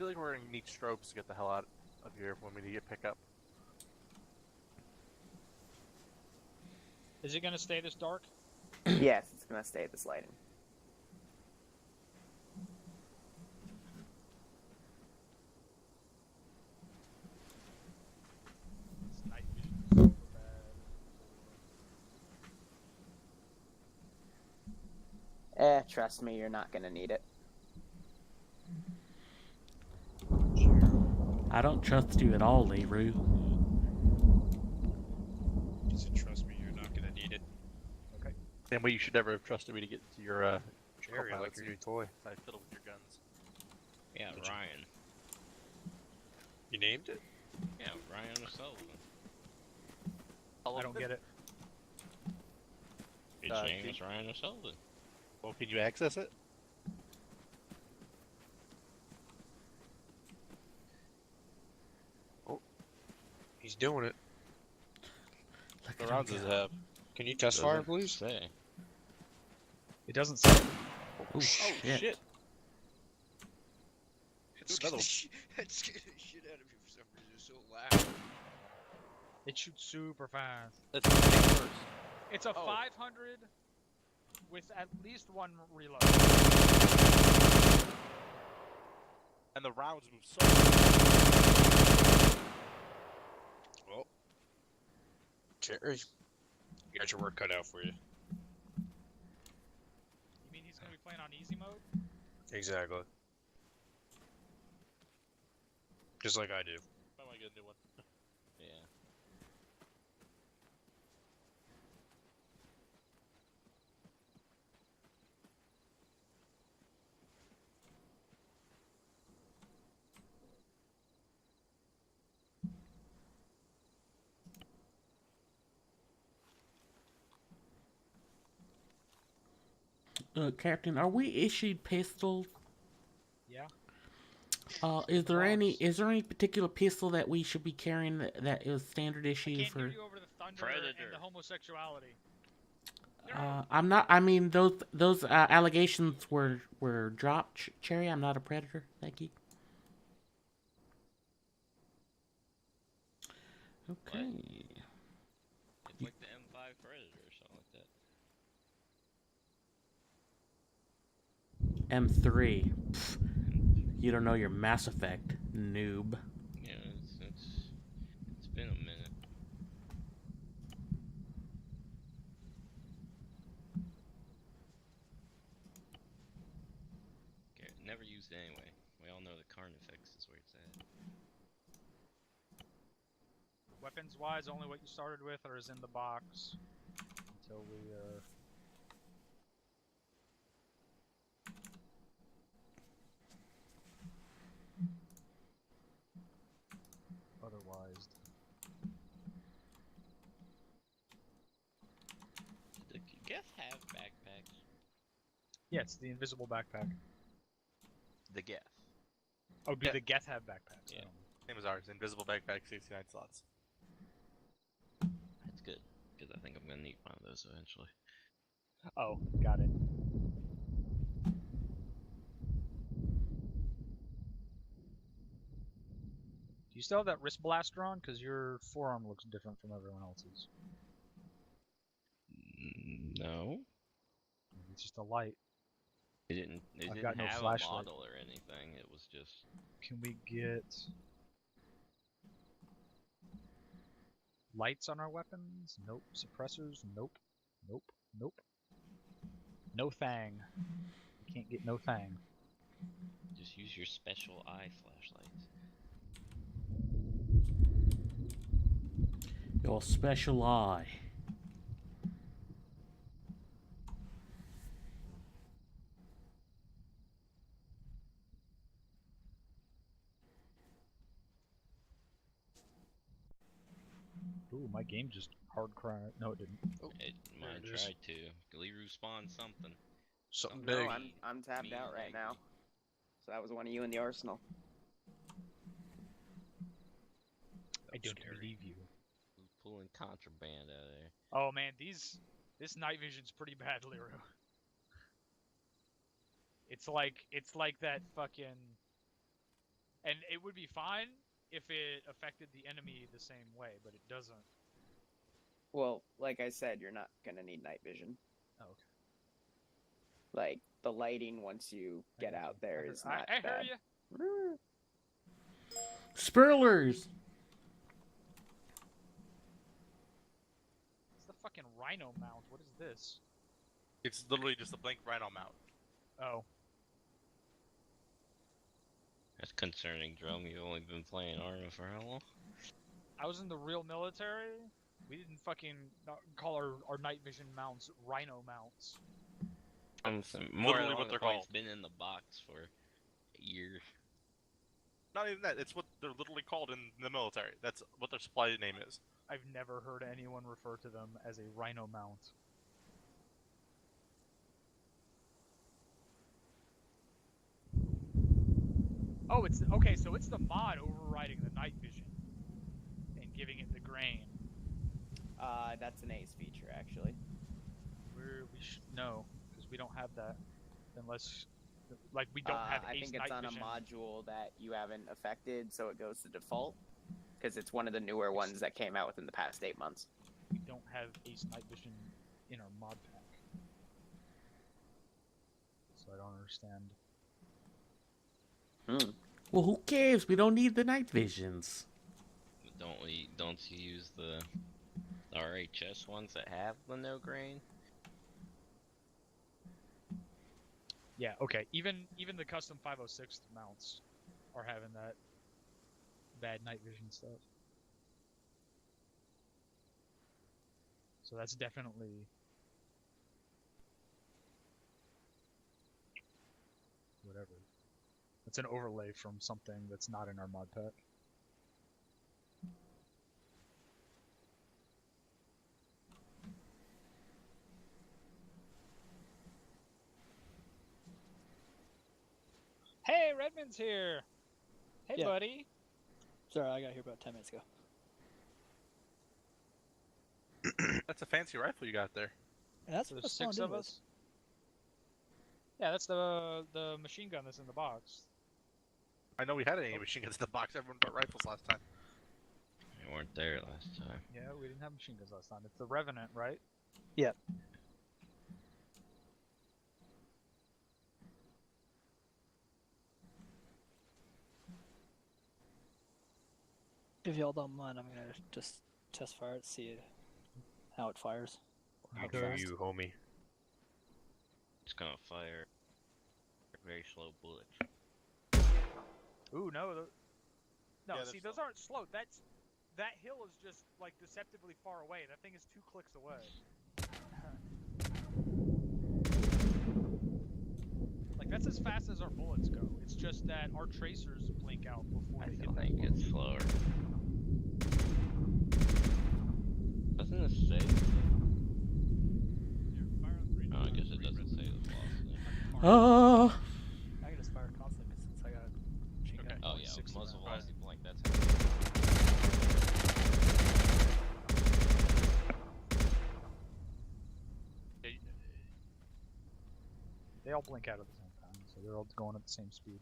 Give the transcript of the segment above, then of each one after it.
feel like we're gonna need strobes to get the hell out of here when we need to get pickup. Is it gonna stay this dark? Yes, it's gonna stay this lighting. This night vision is super bad. Trust me, you're not gonna need it. I don't trust you at all, Leroy. He said, trust me, you're not gonna need it. Okay. Same way you should never have trusted me to get to your Jerry, I like your new toy. I fiddle with your guns. Yeah, Did you- Ryan. You named it? Yeah, Ryan O'Sullivan. I don't get it. His name is Ryan O'Sullivan. Well, can you access it? He's doing it. Look The at rounds him does it go. have? Can you test fire, Doesn't please? say. It doesn't say. Oh, shit. That scared Another the shit out of me for some reason. It's so loud. It shoots super fast. Let's take it first. It's a Oh. 500 with at least one reload. And the rounds move so fast. Well, Jerry, you got your work cut out for you. You mean he's gonna be playing on easy mode? Exactly. Just like I do. I might get a new one. Yeah. Captain, are we issued pistols? Yeah. Is there any particular pistol that we should be carrying that is standard I issue can't for? give you over the thunder Predator. and the homosexuality. I'm not. I mean, those allegations were dropped. Cherry, I'm not a predator. Thank you. Okay. It's like the M5 Predator or something like that. M3. Pfft, you don't know your Mass Effect, noob. Yeah, it's been a minute. Okay, never used it anyway. We all know the Carnifex is where it's at. Weapons wise, only what you started with or is in the box. Until we otherwise. Did the Geth have backpacks? Yeah, it's the invisible backpack. The Geth. Oh, do Yeah. the Geth have backpacks? Yeah. Same as ours. Invisible backpack, 69 slots. That's good, because I think I'm gonna need one of those eventually. Oh, got it. Do you still have that wrist blaster on? Because your forearm looks different from everyone else's. No, Maybe it's just a light. it didn't. It I've didn't got no have a flashlight. model or anything. It was just. Can we get lights on our weapons? Nope. Suppressors? Nope. Nope. Nope. No thang. You can't get no thang. Just use your special eye flashlights. Your special eye. Ooh, my game just hard cried. No, it didn't. Oh, Mine it is. tried to. Leroy spawned something. Something No, big. I'm tapped Me out and right Aggie. now. So that was one of you in the arsenal. I don't Scary. believe you. Who's pulling contraband out of there? Oh man, this night vision's pretty bad, Leroy. It's like that fucking And it would be fine if it affected the enemy the same way, but it doesn't. Well, like I said, you're not gonna need night vision. Oh, okay. Like the lighting once you get out there is not I bad. hear you. Spurlers. It's the fucking rhino mount. What is this? It's literally just a blank rhino mount. Oh. That's concerning, Drum. You've only been playing Arma for how long? I was in the real military. We didn't fucking call our night vision mounts rhino mounts. More literally along what the they're point, called. It's been in the box for years. Not even that. It's what they're literally called in the military. That's what their supply name is. I've never heard anyone refer to them as a rhino mount. Oh, it's okay. So it's the mod overriding the night vision and giving it the grain. That's an Ace feature, actually. We should know because we don't have that unless like we don't have I Ace think it's night on vision. a module that you haven't affected, so it goes to default. Because it's one of the newer ones that came out within the past 8 months. We don't have Ace night vision in our mod pack, so I don't understand. Well, who cares? We don't need the night visions. Don't you use the RHS ones that have the no grain? Yeah, okay. Even the custom 506 mounts are having that bad night vision stuff. So that's definitely whatever. It's an overlay from something that's not in our mod pack. Hey, Redmond's here. Hey, Yeah. buddy. Sorry, I got here about 10 minutes ago. That's a fancy rifle you got there. And that's So what there's the 6 of us. Yeah, that's the machine gun that's in the box. I know we had any machine guns in the box. Everyone bought rifles last time. You weren't there last time. Yeah, we didn't have machine guns last time. It's the Revenant, right? Yep. If y'all don't mind, I'm gonna just test fire it, see how it fires. How fast. homie. It's gonna fire very slow bullets. Ooh, no. No, Yeah, see, they're those aren't slow. That hill is just, like, deceptively far away. That thing is 2 clicks away. Like, that's as fast as our bullets go. It's just that our tracers blink out before I they still get think that it's slower. Doesn't it say? Oh, I guess it doesn't say the velocity. Oh. I can just fire constantly since I got machine gun. Oh yeah, 60 muzzle rounds. velocity blank. That's how. They all blink out at the same time, so they're all going at the same speed.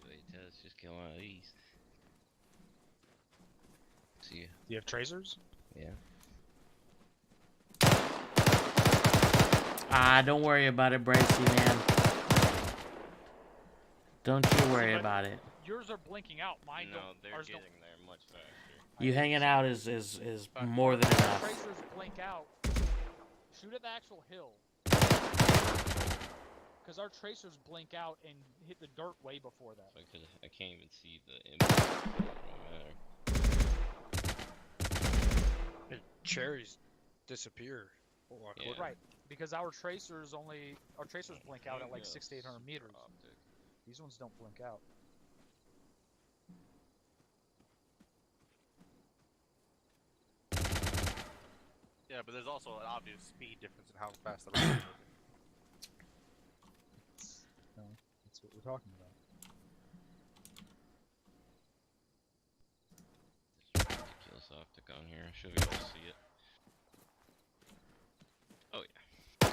Wait, let's just kill one of these. See ya. Do you have tracers? Yeah. Ah, don't worry about it, Bracey, man. Don't you worry But about it. Yours are blinking out. Mine No, don't. they're Ours getting don't. there much faster. You hanging out is But more than our enough. Tracers blink out. Shoot at the actual hill. Because our tracers blink out and hit the dirt way before that. Because I can't even see the image. It don't matter. Cherries disappear. Oh, I Yeah. quit. Right. Because our tracers blink out at like Yeah, 600 to 800 meters. super optic. These ones don't blink out. Yeah, but there's also an obvious speed difference in how fast the rifle is moving. No, that's what we're talking about. It's this optic on here. I should be able to see it. Oh yeah.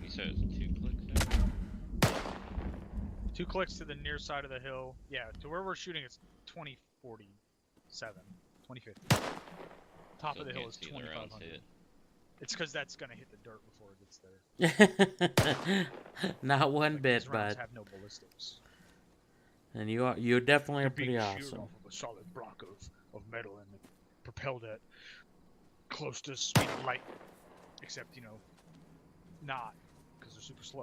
You said it was 2 clicks there? 2 clicks to the near side of the hill. Yeah, to where we're shooting, it's 2047. 2050. Top Still of the hill can't is see the rounds 2500. hit. It's because that's gonna hit the dirt before it gets there. Not one Like, bit, these rounds but have no ballistics. and you definitely are They're being pretty sheared awesome. off of a solid block of metal and propelled at close to speed of light, except not because they're super slow.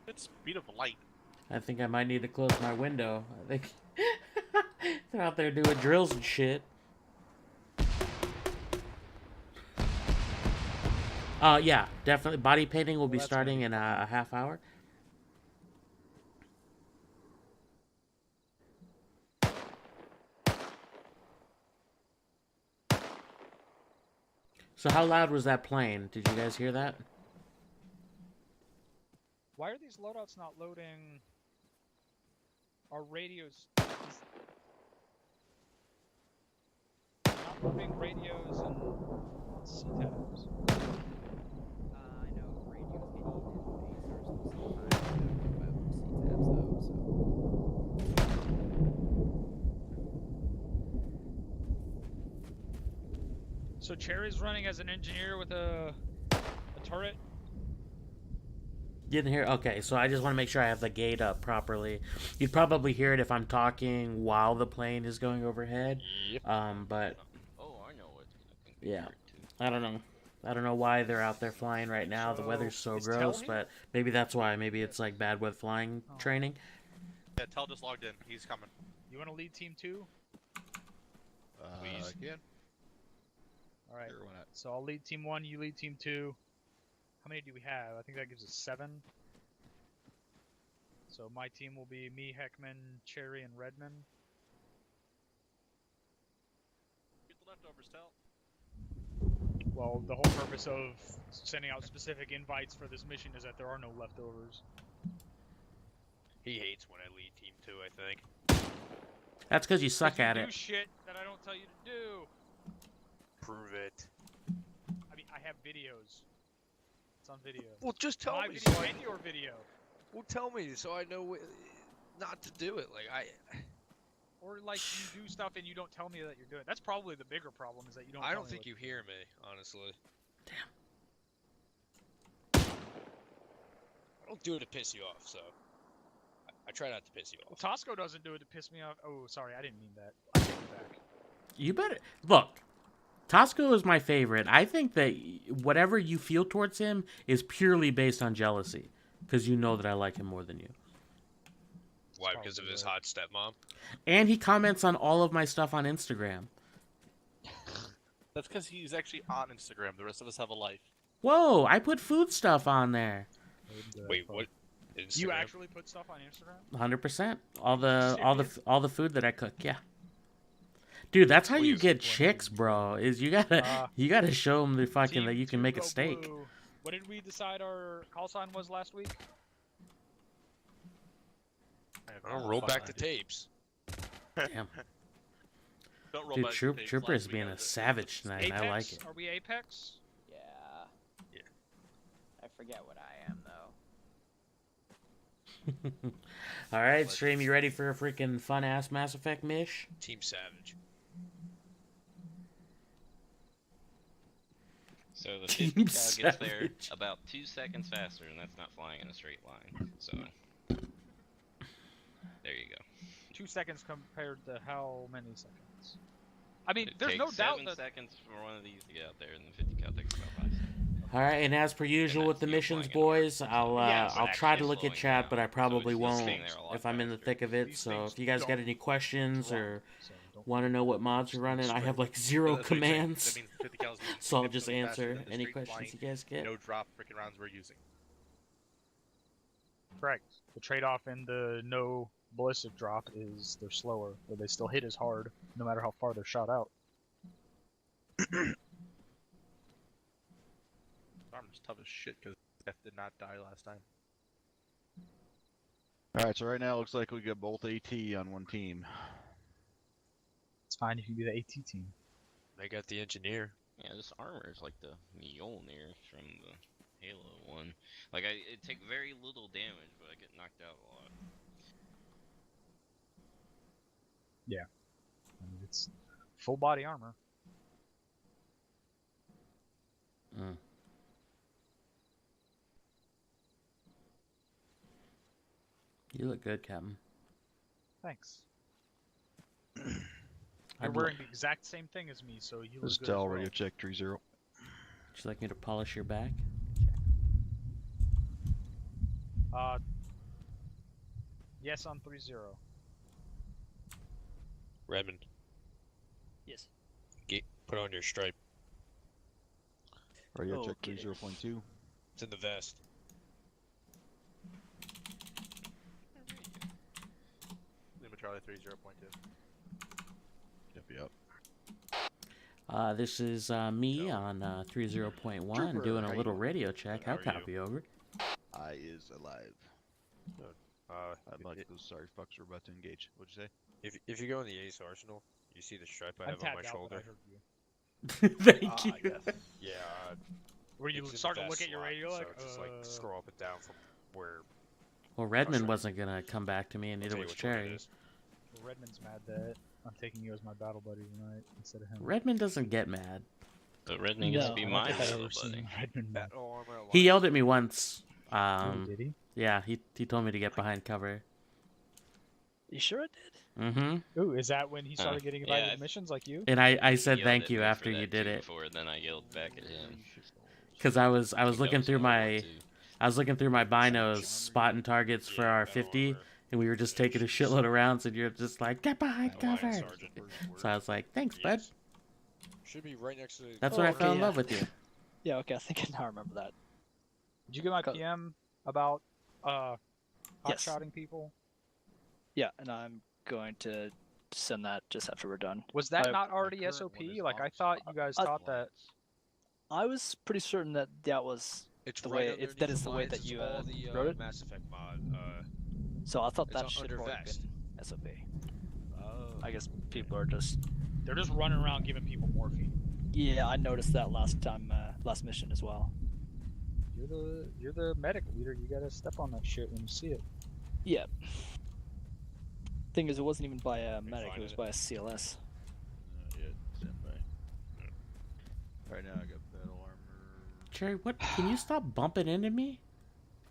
It's speed of light. I think I might need to close my window. I think they're out there doing drills and shit. Yeah, definitely. Body painting will be that's gonna starting be in a half hour. So how loud was that plane? Did you guys hear that? Why are these loadouts not loading our radios? Not loading radios and C-tabs. I know radios get eaten and phasers sometimes. So Cherry's running as an engineer with a turret. Didn't hear. Okay, so I just want to make sure I have the gate up properly. You'd probably hear it if I'm talking while the plane is going overhead. Yep. But Oh, I know what I can yeah, compare it to. I don't know. I don't know why they're out there flying right now. The weather's so is Tell gross, here? but maybe that's why. Maybe it's like bad with flying Oh. training. Yeah, Tell just logged in. He's coming. You want to lead team 2? Please. Again? All right. Sure, why not? So I'll lead team 1. You lead team 2. How many do we have? I think that gives us 7. So my team will be me, Heckman, Cherry, and Redman. Get the leftovers, Tell. Well, the whole purpose of sending out specific invites for this mission is that there are no leftovers. He hates when I lead team 2, I think. That's because you suck You at do it. shit that I don't tell you to do. Prove it. I mean, I have videos. It's on video. Well, just tell My me. video So I, and your video. well, tell me so I know not to do it. Like Or like you do stuff and you don't tell me that you're doing it. That's probably the bigger problem is that you don't. I tell don't me think what you to hear me, honestly. Damn. I don't do it to piss you off, so I try not to piss you Well, off. Tosco doesn't do it to piss me off. Oh, sorry, I didn't mean that. I take it back. You better look. Tosco is my favorite. I think that whatever you feel towards him is purely based on jealousy, because you know that I like him more than you. Why? Because of his hot stepmom? And he comments on all of my stuff on Instagram. That's because he's actually on Instagram. The rest of us have a life. Whoa! I put food stuff on there. I wouldn't do that, Wait, but- what? Instagram? You actually put stuff on Instagram? 100%. All the food that I cook. Yeah. Dude, that's how Well, you you- get chicks, bro. Is you gotta show them the fucking Team that you can 2 make a go steak. blue. What did we decide our call sign was last week? I'll roll back the tapes. Damn. Don't roll Dude, back the tapes. Trooper is Last week being I a was- savage tonight. Apex? I like it. Are we Apex? Yeah. Yeah. I forget what I am though. All right, stream. You ready for a freaking fun ass Mass Effect mish? Team Savage. So the Team 50 cal gets there Savage. about 2 seconds faster, and that's not flying in a straight line. So there you go. 2 seconds compared to how many seconds? I mean, It there's takes no doubt 7 that seconds for one of these to get out there, and the 50 cal takes about 5 seconds. All right, and as per usual with the that's you missions, flying in boys, orbit. I'll Yeah, but I'll try to actually look at slowing chat, down, but I so probably it's won't staying there a lot if I'm in the faster. thick of it. These So things if you guys got don't any questions drop, or so don't want to know what mods are running, I have like Yeah, 0 that's what you're saying. commands. That means 50 cal is moving So I'll just significantly faster answer than the any straight questions flying, you guys get. No drop freaking rounds we're using. Correct. The trade-off in the no ballistic drop is they're slower, but they still hit as hard, no matter how far they're shot out. Our armor's tough as shit because F did not die last time. Alright, so right now it looks like we got both AT on one team. It's fine. You can be the AT team. They got the engineer. Yeah, this armor is like the Mjolnir from the Halo one. Like, it take very little damage, but I get knocked out a lot. I mean, it's full body armor. Mm. You look good, Captain. Thanks. I'd You're li- wearing the exact same thing as me, so you look This good. Dell as well. radio check 30. Would you like me to polish your back? Yes on 3-0. Redmond, Yes. put on your stripe. Radio check Okay. 30.2. It's in the vest. Lima Charlie 30.2. Yep. This is me on 30.1 Trooper, doing how a you little doing? radio check. How How are you? copy over? I is alive. I'm like It- those sorry fucks we're about to engage. What'd you say? if you go in the Ace Arsenal, you see the stripe I I'm have on my tapped out, but I shoulder. heard you. Thank you. Yes. Yeah. Where you it's in the start to vest look at your slot, radio so like, just like scroll up and down from where. Well, Redmond sure. wasn't gonna come back to me, and I'll neither tell you was which one it Cherry. is. Redmond's mad that I'm taking you as my battle buddy tonight instead of him. Redmond doesn't get mad. But Redman gets to No, be I don't my think I've battle ever seen buddy. Redmond mad. Battle Armor Alliance. He yelled at me once. Oh, did he? Yeah, he told me to get behind cover. You sure it did? Mm-hmm. Ooh, is that when he started getting invited yeah, to missions like you? And I He said yelled thank at you me after for you that did too it, Before, then I yelled back at him. because I was That looking was through my my spotting targets for our 50, Battle and Armor. we were just taking a shitload of rounds, and you're just like, get behind Alliance cover. Sergeant. So I was like, thanks, bud. Yes. Should be right next to. That's Oh, when I okay, fell in yeah. love with you. Yeah, okay, I think I now remember that. Did you get my Co- PM about hot Yes. shotting people? Yeah, and I'm going to send that just after we're done. Was that I- not already SOP? Like I thought you guys thought that. I was pretty certain that that was, It's the right way- underneath that is the way Alliance. that It's you, all the, wrote it? Mass Effect mod. so I thought It's that on- should under have already vest. been SOP. Oh. I guess people are just, They're just running around giving people morphine. yeah, I noticed that last time, last mission as well. You're the medic leader. You gotta step on that shit when you see it. Yeah. Thing is, it wasn't even by a medic, it finding was it. by a CLS. Yeah, stand by. Right now I got battle armor. Cherry, what? Can you stop bumping into me?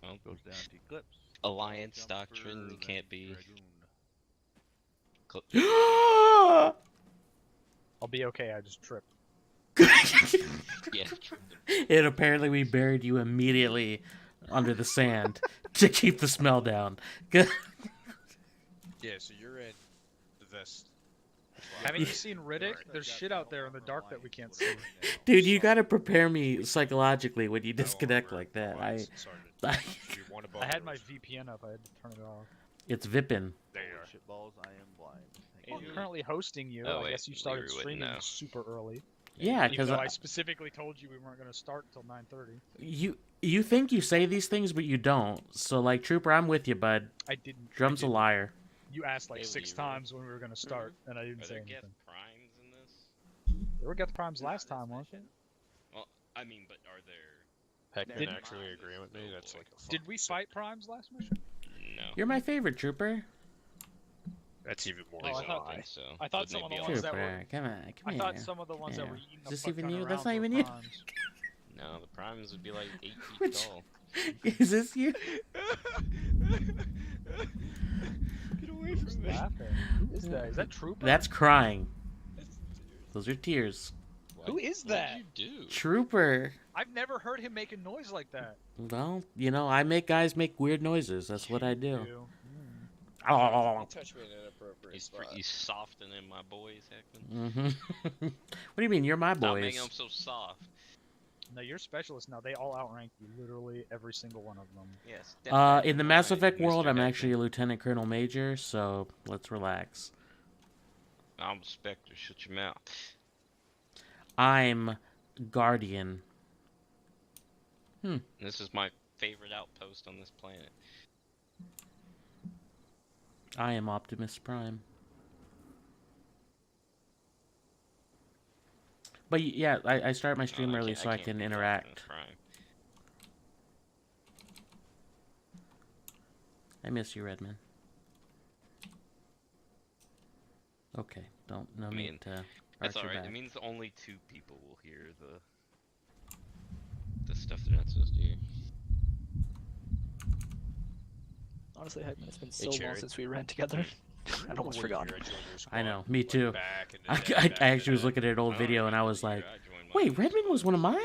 Well, Goes down to Eclipse. Alliance Jumper, doctrine, you then can't be. Dragoon. I'll be okay. I just tripped. Yeah. And apparently we buried you immediately under the sand to keep the smell down. Yeah, so you're in the vest. Haven't you seen Riddick? There's shit out there in the dark that we can't see. Dude, you gotta prepare me psychologically when you Battle disconnect Armor like that. Alliance Sergeant. You're one above I had my yours. VPN up. I had to turn it off. It's Vippin. There you are. Shitballs, I am blind. Well, Thank I'm you. currently hosting you. Oh, I wait, guess you started Leroy wouldn't streaming know. super early. Yeah, Even because though I specifically told you we weren't going to start until 9:30. you think you say these things, but you don't. So, like, Trooper, I'm with you, bud. I didn't. I Drum's a didn't. liar. You asked like Hey, 6 Leroy. times when we were going to start, and I didn't Are say there anything. Geth primes in this? There were Geth Primes last time, weren't there? I mean, but are there? Heck, Did- didn't actually agree with me. That's like a Did we fight Primes last mission? No. You're my favorite, Trooper. That's even more. Oh, I I bizarre. thought- don't think so. I thought but some of maybe the I'll- ones that Trooper, come on, come I here. thought some of the ones that Yeah. were eating Is a this fuck even ton you? of That's rounds not were even you. Primes. No, the primes would be like 8 feet Which- tall. Is this you? Get away Who's laughing? Who is that? Is that Trooper? That's crying. Those are tears. Who is that? What did you do? Trooper. I've never heard him make a noise like that. Well, you know, I make guys make weird noises. That's what I do. You. Oh. Touch me in an inappropriate He's spot. pretty softening my boys, Heckman. Mm-hmm. What do you mean? You're my Stop making boys. them so soft. No, you're specialist now. They all outrank you, literally every single one of them. Yes. In the Mass Effect Mr. world, I'm Heckman. actually a Lieutenant Colonel Major, so let's relax. I'm a Spectre. Shut your mouth. I'm Guardian. This is my favorite outpost on this planet. I am Optimus Prime. But yeah, I start my stream early so I can't can be interact. Optimus Prime. I miss you, Redman. Okay, no need to That's arch your alright. back. It means only 2 people will hear the stuff they're not supposed to hear. Honestly, Heckman, it's been so long Jared. since we ran together. I almost forgot. I know, me too. Back in the I day, back in the actually was day. looking at an old I don't video and I remember was the year like, I joined wait, mine. Redman was one of mine?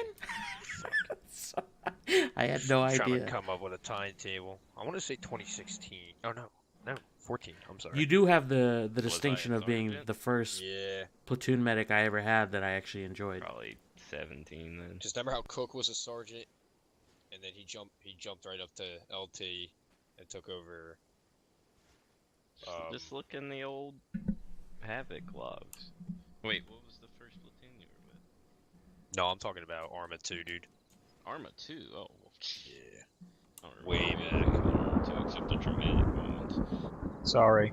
I had no Trying to idea. come up with a timetable. I want to say 2016. Oh no, 14. I'm sorry. You do have the I distinction a of being sergeant? the first Yeah. platoon medic I ever had that I actually enjoyed. Probably 17 then. Just remember how Cook was a sergeant, and then he jumped right up to LT and took over. Just look in the old Havoc logs. Wait, what was the first platoon you were with? No, I'm talking about Arma 2, dude. Arma 2? Oh, well, Yeah. I don't Way remember back. anything about Arma 2 except the traumatic moments. Sorry.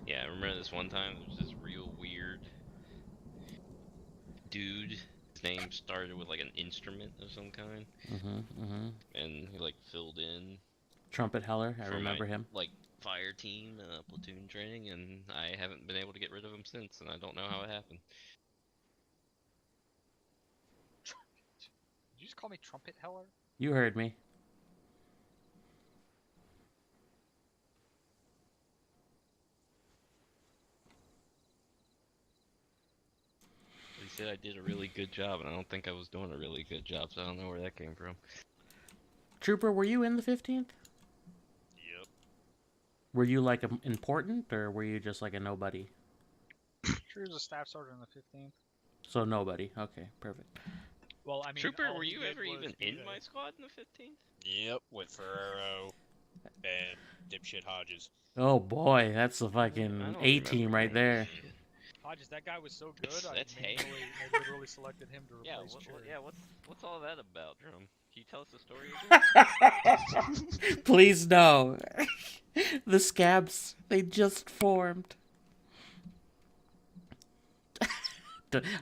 Yeah, I remember this one time there was this real weird dude. His name started with like an instrument of some kind, and he like filled in Trumpet Heller, I for remember my, him. like fire team platoon training, and I haven't been able to get rid of him since, and I don't know how it happened. Did you just call me Trumpet Heller? You heard me. He said I did a really good job, and I don't think I was doing a really good job, so I don't know where that came from. Trooper, were you in the 15th? Yep. Were you like important, or were you just like a nobody? Sure, he was a staff sergeant on the 15th. So nobody. Okay, perfect. Well, I mean, Trooper, all were he you did ever was even be in the- my squad in the 15th? Yep, with Ferrero and dipshit Hodges. Oh boy, that's the I fucking don't A team remember right there. shit. Hodges, that guy was so good. That's hay. I literally selected him to Yeah, replace Cherry. what's all that about, Drum? Can you tell us the story again? Please no. The scabs, they just formed.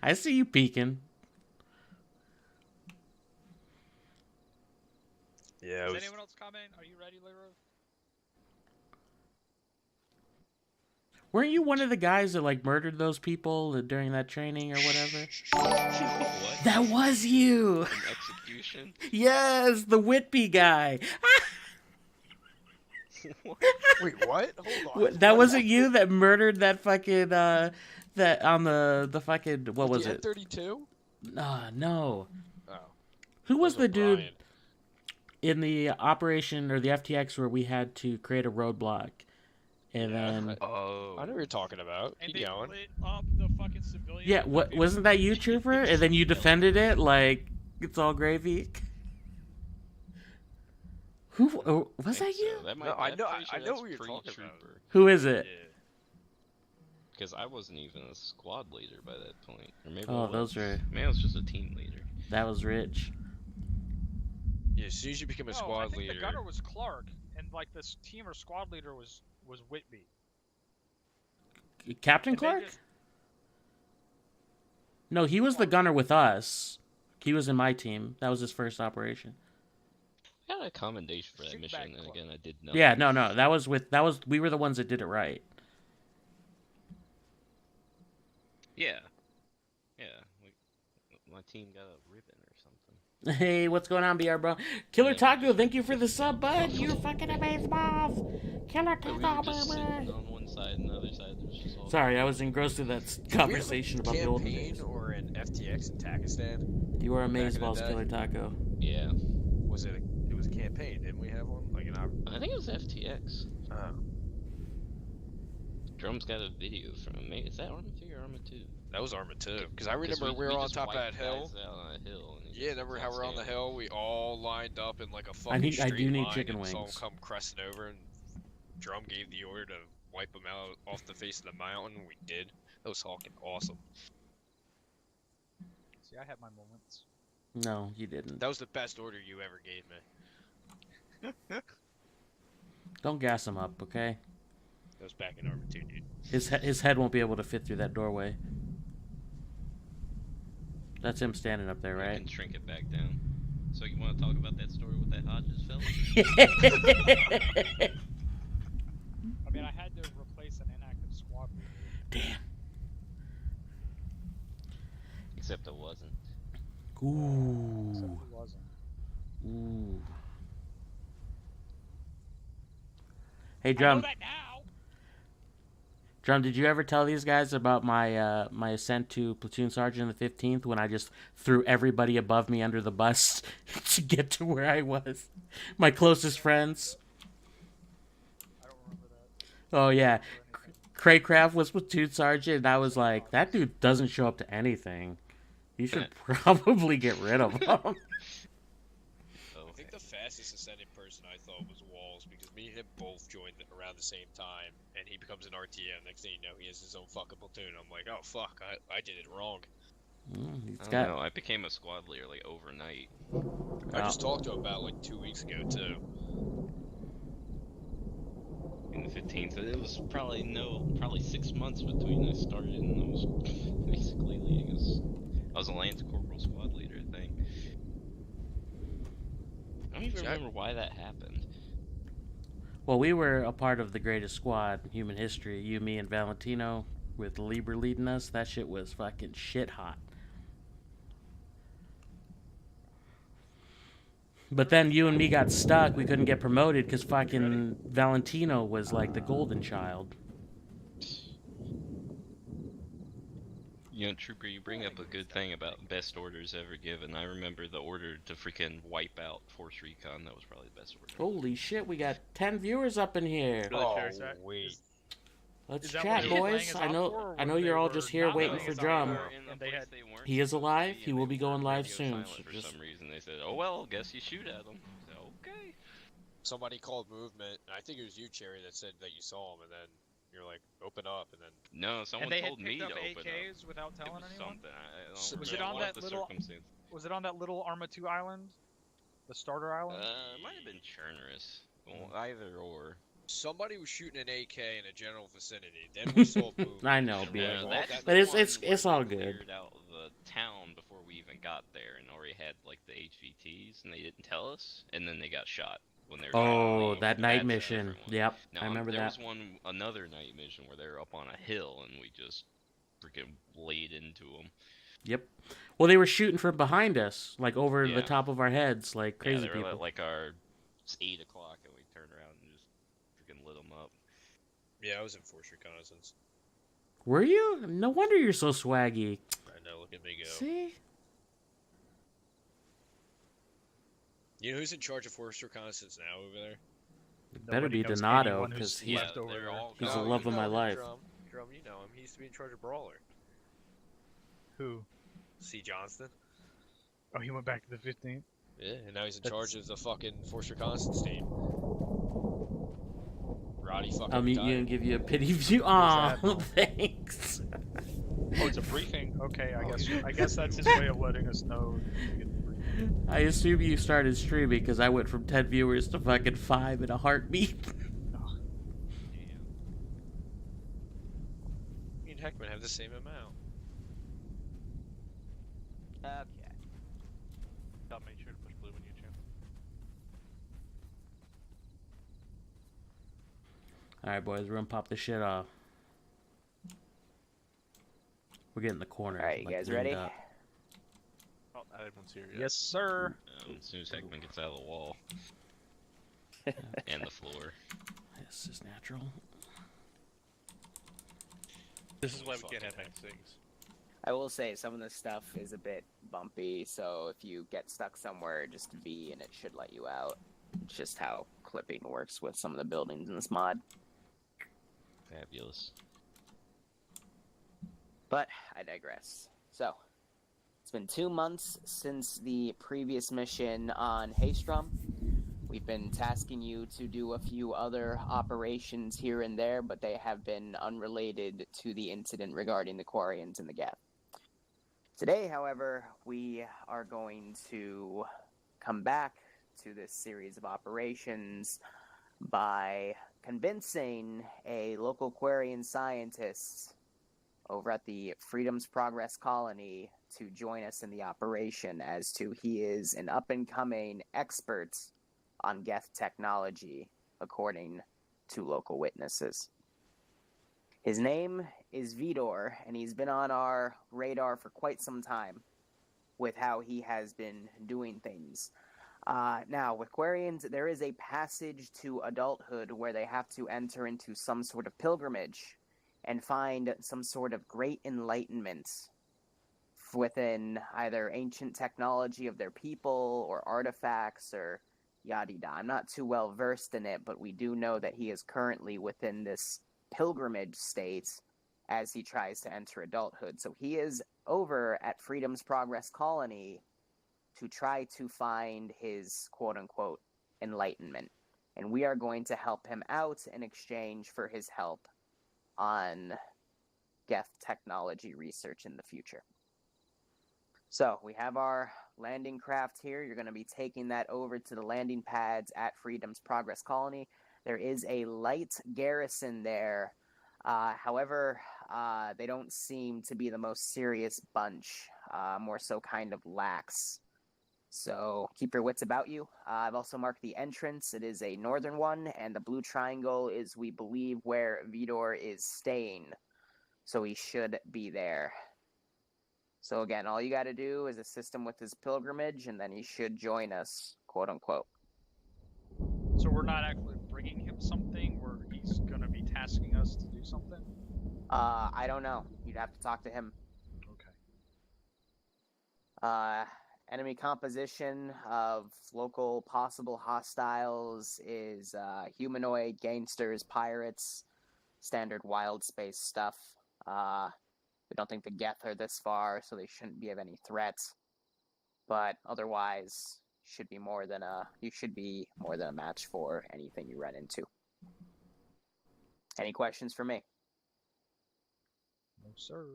I see you peeking. Yeah, Does anyone else comment? Are you ready, Leroy? Weren't you one of the guys that like murdered those people during that training or whatever? What? That was you. An execution? Yes, the Whitby guy. Wait, what? Hold on. That wasn't you that murdered that fucking that on the fucking what was it? N32? No. Oh. Who was the dude Brian. in the operation or the FTX where we had to create a roadblock? And Yeah, then Oh. I know what you're talking about. And Keep they going. lit up the fucking civilian. yeah, what wasn't that you, Trooper? And then you defended it like it's all gravy. Who was that you? That might, No, I I'm know- pretty I sure know that's what you're talking about. pre-Trooper. Who is it? Yeah. Because I wasn't even a squad leader by that point. Or maybe Oh, I was. those were Maybe I was just a team leader. that was rich. Yeah, as soon as you become a No, squad I think leader. the gunner was Clark, and like this team or squad leader was Whitby. Captain And they Clark? just- No, he was the gunner with us. He was in my team. That was his first operation. I got a commendation for that Shoot mission, back and Clark. again, I did nothing. Yeah, no. That was we were the ones that did it right. Yeah. Yeah. My team got a ribbon or something. Hey, what's going on, BR bro? Killer Yeah, Taco, thank you for the sub, bud. You fucking amazing boss. Killer We were Taco, just sitting baby. on one side and the other side. There was just all Sorry, I was engrossed in that conversation about the olden campaign days. or an FTX in Pakistan? You are back in amazing the balls, day? Killer Taco. Yeah. Was it? It was a campaign. Didn't we have one? Like an I think it was FTX. Drum's got a video from me. Is that Arma 3 or Arma 2? That was Arma 2. Because I remember we were on just top of wiped that hill. guys out on a hill and Yeah, remember how we're on the standing. hill? We all lined up in like a fucking I straight do need line chicken and saw wings. them come cresting over, and Drum gave the order to wipe them out off the face of the mountain. We did. That was fucking awesome. See, I had my moments. No, you didn't. That was the best order you ever gave me. Don't gas him up, okay? That was back in Arma 2, dude. His head won't be able to fit through that doorway. That's him standing up there, You right? can shrink it back down. So you want to talk about that story with that Hodges fella? I mean, I had to replace an inactive squad leader. Damn. Except it wasn't. Except Ooh. it wasn't. Ooh. Hey, I know Drum. that now! Drum, did you ever tell these guys about my my ascent to platoon sergeant in the 15th when I just threw everybody above me under the bus to get to where I was? My closest friends. I don't remember that. Oh yeah, For anything. Craycraft was platoon sergeant, and I was like, that dude doesn't show up to anything. You should probably get rid of him. Oh, I think the fastest ascending person I thought was Walls, because me and him both joined around the same time, and he becomes an RTM. Next thing you know, he has his own fucking platoon. I'm like, oh fuck, I did it wrong. He's I don't got. know. I became a squad leader like overnight. I just talked to him about like 2 weeks ago too. In the 15th, it was probably 6 months between I started and I was basically leading us. I was a Lance Corporal squad leader, I think. I don't even remember why that happened. Well, we were a part of the greatest squad in human history. You, me, and Valentino, with Lieber leading us. That shit was fucking shit hot. But then you and me got stuck. We couldn't get promoted because fucking Valentino was like the golden child. You know, Trooper, you bring up a good thing about best orders ever given. I remember the order to freaking wipe out Force Recon. That was probably the best order. Holy shit, we got 10 viewers up in here. Really, Oh, Sherry? wait. Let's Is that chat, what they were boys. laying us I out know for, or I know they you're all were just here not waiting laying for us out Drum. for? They were in the And they place had- they weren't He is supposed to alive. be, He and will they be going turned live radio soon. silent So for just some reason. They said, "Oh well, guess you shoot at them." I said, okay. Somebody called movement, and I think it was you, Cherry, that said that you saw him, and then you're like, open up, and then No, someone And they had told me picked to up open up. AKs without It telling was anyone? something. I don't So- remember Was it on what that the little- circumstance. Was it on that little Arma 2 island? The starter island? It might have been Chernarus. Well, either or. somebody was shooting an AK in a general vicinity. Then we saw movement. I know, and B. we're Yeah, like, well, that's that- But the it's one where all they good. cleared out the town before we even got there, and already had like the HVTs, and they didn't tell us, and then they got shot when they were trying to Oh, leave. that That's night a mission. different one. Yep, Now, I remember there that. was another night mission where they were up on a hill, and we just freaking laid into them. Yep. Well, they were shooting from behind us, like over the Yeah. top of our heads, like Yeah, crazy they were people. at like it's 8 o'clock, and we turned around and just freaking lit them up. Yeah, I was in force reconnaissance. Were you? No wonder you're so swaggy. I know, look at me go. See? You know who's in charge of force reconnaissance now over there? It better Nobody be knows Donato, anyone who's because he's left over they're there. all he's the gone. love you of my know him, life. Drum, you know him. He used to be in charge of Brawler. Who? C. Johnston. Oh, he went back to the 15th? Yeah, and now he's in That's- charge of the fucking force reconnaissance team. Roddy fucking I'll meet you retired. and give you a pity view. Who's Aw, that? thanks. Oh, it's a briefing? Okay, I guess that's his way of letting us know. to get the briefing. I assume you started streaming because I went from 10 viewers to fucking 5 in a heartbeat. Me and Heckman have the same amount. Okay. I'll make sure to push blue when you jump. Alright, boys, we're gonna pop this shit off. We're getting the corner. All right, you like, guys leaned ready? up. Oh, everyone's here. Yet. Yes, sir. As soon as Heckman gets out of the wall. And the floor. This is natural. This is why we Fuck can't have yeah. nice things. I will say some of this stuff is a bit bumpy, so if you get stuck somewhere, just V and it should let you out. It's just how clipping works with some of the buildings in this mod. Fabulous. But I digress. So, it's been 2 months since the previous mission on Haystrom. We've been tasking you to do a few other operations here and there, but they have been unrelated to the incident regarding the Quarians and the Gap. Today, however, we are going to come back to this series of operations by convincing a local Quarian scientist over at the Freedom's Progress Colony to join us in the operation, as to he is an up-and-coming expert on Geth technology, according to local witnesses. His name is Vidor, and he's been on our radar for quite some time with how he has been doing things. Now, with Quarians, there is a passage to adulthood where they have to enter into some sort of pilgrimage and find some sort of great enlightenment within either ancient technology of their people or artifacts or yada-yada. I'm not too well versed in it, but we do know that he is currently within this pilgrimage state as he tries to enter adulthood. So he is over at Freedom's Progress Colony to try to find his quote-unquote enlightenment. And we are going to help him out in exchange for his help on Geth technology research in the future. So we have our landing craft here. You're going to be taking that over to the landing pads at Freedom's Progress Colony. There is a light garrison there. However, they don't seem to be the most serious bunch, more so kind of lax. So keep your wits about you. I've also marked the entrance. It is a northern one, and the blue triangle is, we believe, where Vidor is staying. So he should be there. So again, all you got to do is assist him with his pilgrimage, and then he should join us, quote unquote. So we're not actually bringing him something, where he's going to be tasking us to do something? I don't know. You'd have to talk to him. Okay. Enemy composition of local possible hostiles is humanoid, gangsters, pirates, standard wild space stuff. We don't think the Geth are this far, so they shouldn't be of any threats. But otherwise, you should be more than a match for anything you run into. Any questions for me? No, sir.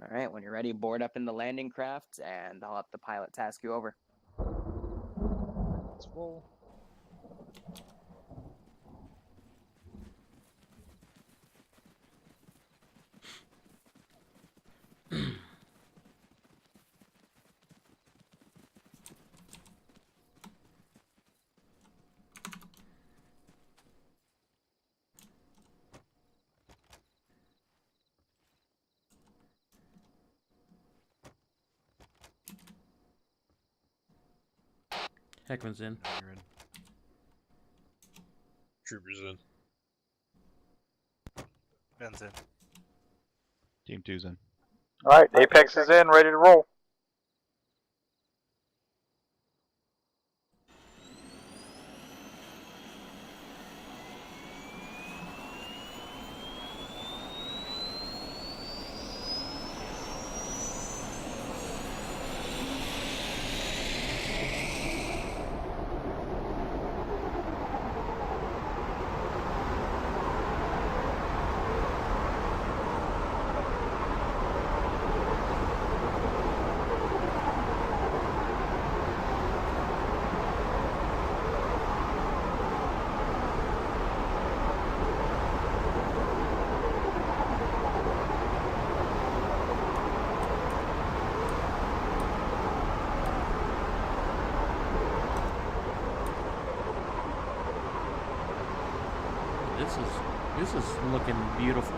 All right, when you're ready, board up in the landing craft, and I'll have the pilot task you over. It's full. Heckman's in. You're in. Troopers in. Ben's in. Team 2's in. Alright, Apex is in, ready to roll. This is looking beautiful.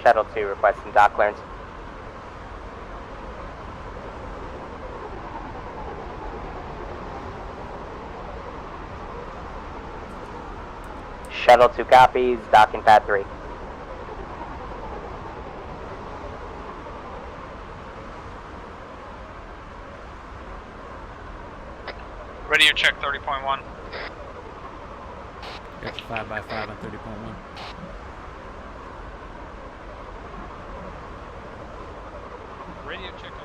Shuttle 2 requesting dock clearance. Shuttle 2 copies, docking pad 3. check 30.1. Got the 5x5 on 30.1. Radio check on 30.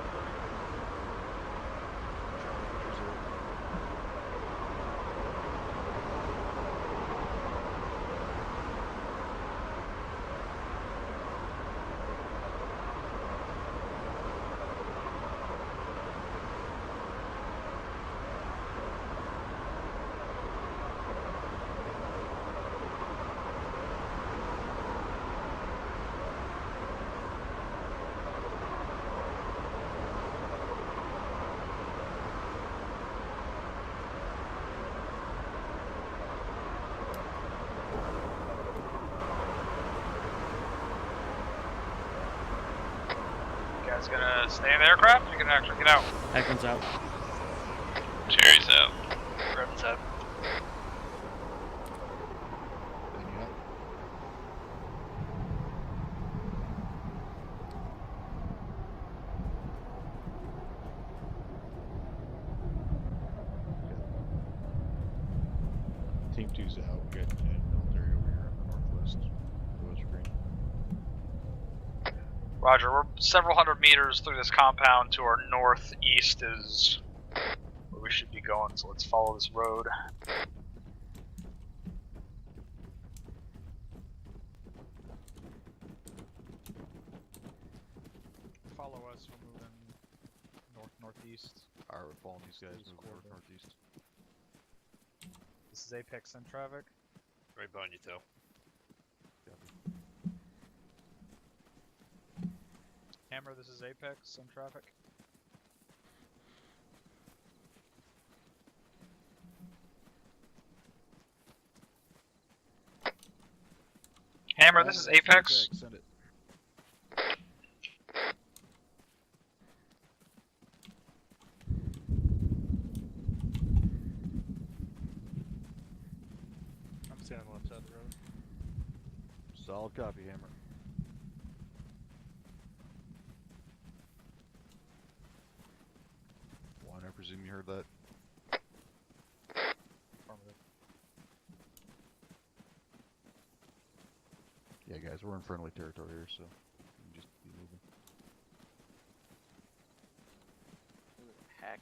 You guys gonna stay in the aircraft? You can actually get out. Heckman's out. Jerry's out. Revan's out. Then you up. Team 2's out. We got military over here on the northwest. Those green. Roger, we're several hundred meters through this compound. To our northeast is where we should be going, so let's follow this road. Follow us, we're moving northeast. Alright, we're following these guys East moving corridor. northeast. This is Apex Send traffic. Right behind you, Tail. Copy. Hammer, this is Apex Send traffic. Hammer, this is Apex. Send it. I'm standing on the left side of the road. Solid copy, Hammer. One, I presume you heard that. Affirmative. Yeah, guys, we're in friendly territory here, so you can just be moving. Heck.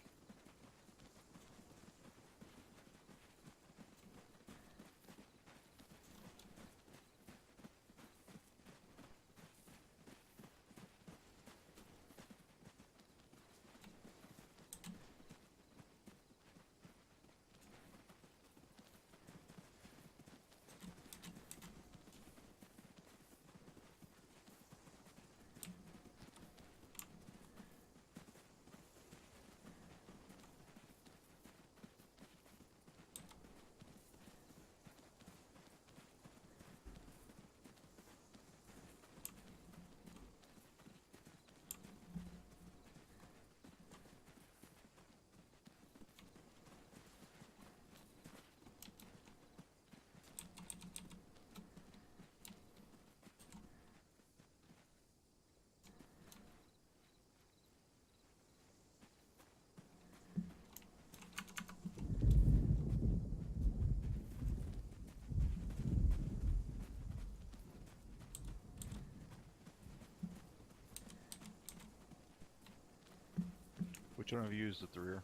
Which one of you is at the rear?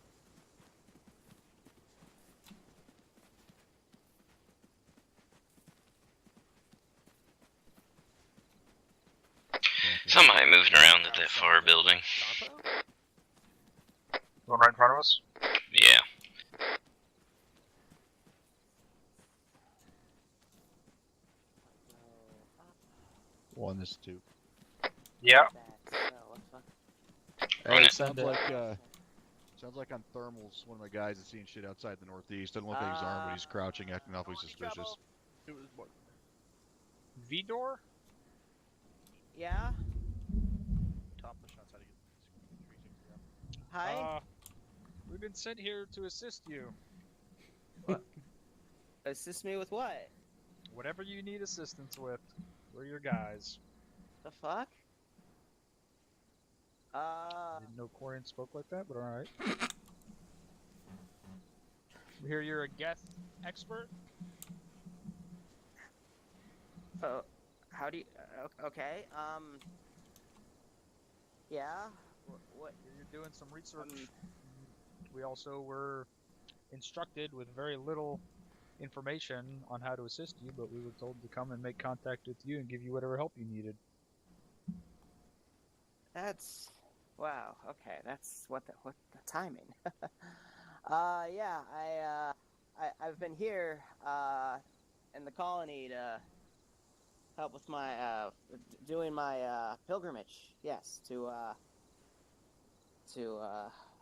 Somebody moving around at that far building. One right in front of us. Yeah. One, this is two. Yeah. Run it. Sounds like on thermals, one of my guys is seeing shit outside the northeast. Doesn't look like he's armed, but he's crouching, acting awfully suspicious. It was what? V-door? Yeah? Top the shots out of you. Hi? We've been sent here to assist you. Assist me with what? Whatever you need assistance with, we're your guys. The fuck? I didn't know Corian spoke like that, but alright. We hear you're a Geth expert. Oh, how do you? Okay. Yeah. What? You're doing some research. We also were instructed with very little information on how to assist you, but we were told to come and make contact with you and give you whatever help you needed. That's. Wow. Okay. That's what the timing. Yeah. I've been here in the colony to help with my doing my pilgrimage. Yes, to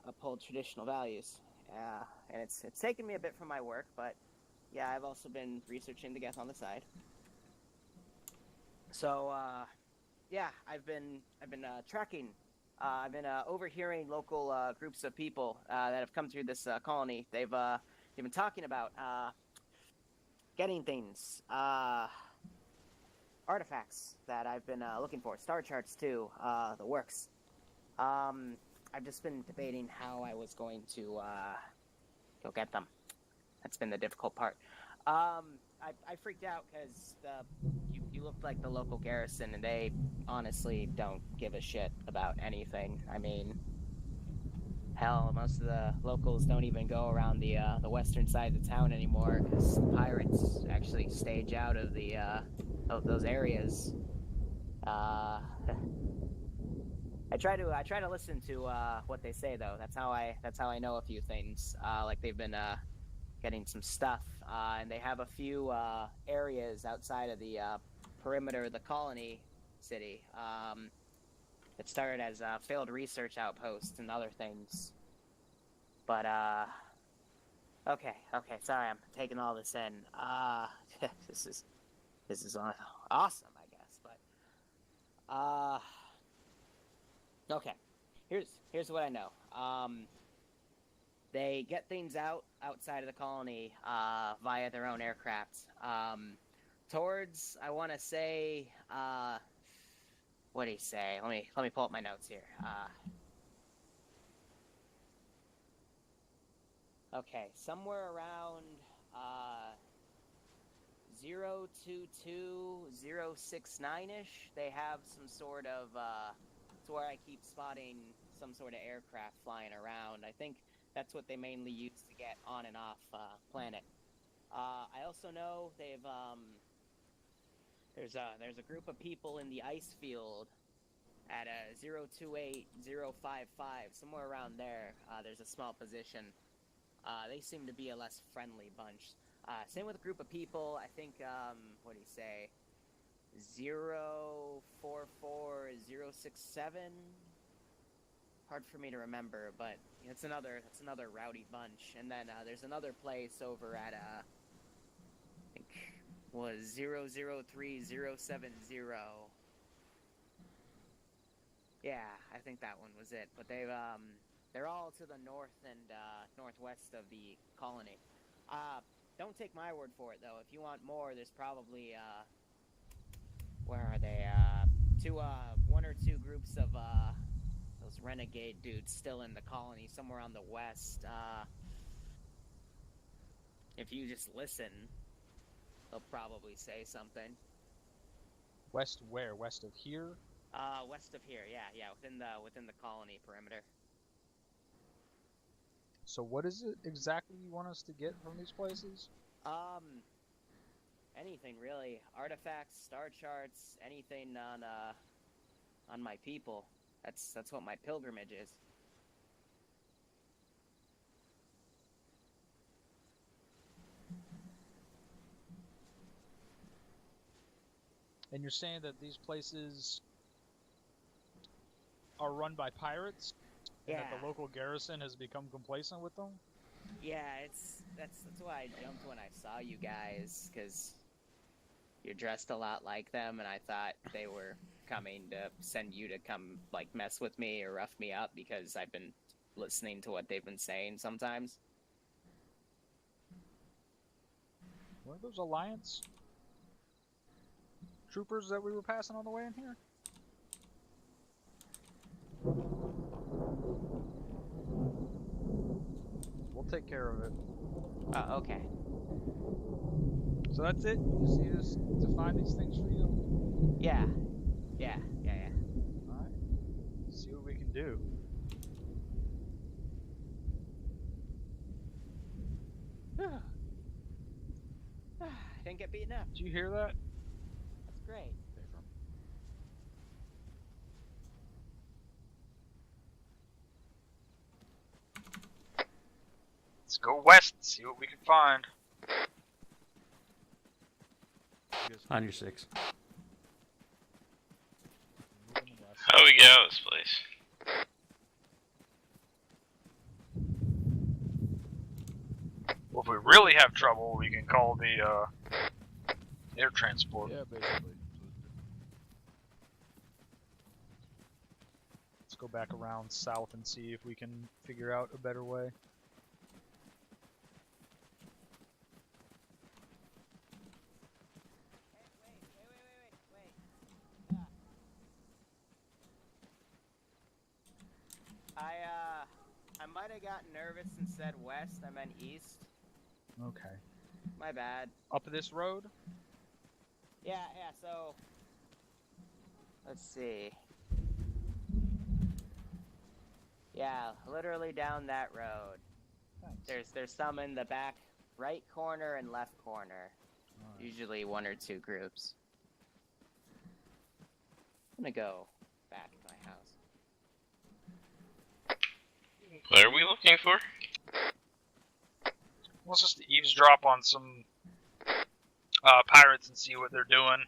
uphold traditional values. Yeah, and it's taken me a bit from my work, but yeah, I've also been researching the Geth on the side. So yeah, I've been tracking. I've been overhearing local groups of people that have come through this colony. They've been talking about getting things, artifacts that I've been looking for, star charts too, the works. I've just been debating how I was going to go get them. That's been the difficult part. I freaked out because you looked like the local garrison, and they honestly don't give a shit about anything. I mean, hell, most of the locals don't even go around the western side of the town anymore because the pirates actually stage out of the of those areas. I try to listen to what they say though. That's how I know a few things. Like they've been getting some stuff, and they have a few areas outside of the perimeter of the colony city. It started as failed research outposts and other things. But okay. Sorry, I'm taking all this in. This is awesome, I guess. But okay. Here's what I know. They get things outside of the colony via their own aircraft. Towards, I want to say, what do you say? Let me pull up my notes here. Okay, somewhere around 022-069-ish, they have some sort of. It's where I keep spotting some sort of aircraft flying around. I think that's what they mainly use to get on and off planet. I also know they've there's a group of people in the ice field at 028-055, somewhere around there. There's a small position. They seem to be a less friendly bunch. Same with a group of people. I think what do you say? 044-067. Hard for me to remember, but it's another rowdy bunch. And then there's another place over at I think was 003-070. Yeah, I think that one was it. But they're all to the north and northwest of the colony. Don't take my word for it though. If you want more, there's probably where are they? One or two groups of those renegade dudes still in the colony, somewhere on the west. If you just listen, they'll probably say something. West where? West of here? West of here, yeah, within the colony perimeter. So what is it exactly you want us to get from these places? Anything really. Artifacts, star charts, anything on my people. That's what my pilgrimage is. And you're saying that these places are run by pirates? And Yeah. that the local garrison has become complacent with them? Yeah, that's why I jumped when I saw you guys, because you're dressed a lot like them, and I thought they were coming to send you to come, like, mess with me or rough me up, because I've been listening to what they've been saying sometimes. Were those Alliance troopers that we were passing on the way in here? We'll take care of it. Oh, okay. So that's it? You just need us to find these things for you? Yeah. Alright. See what we can do. Didn't get beaten up. Did you hear that? That's great. Pay for 'em. Let's go west and see what we can find. You guys- On your 6. Moving west. How do we get out of this place? Well, if we really have trouble, we can call the air transport. Yeah, basically. Let's go back around south and see if we can figure out a better way. I might have gotten nervous and said west. I meant east. Okay. My bad. Up this road? Yeah, so... Let's see. Yeah, literally down that road. Thanks. There's some in the back right corner and left corner. Alright. Usually 1 or 2 groups. I'm gonna go back to my house. What are we looking for? Let's just eavesdrop on some pirates and see what they're doing.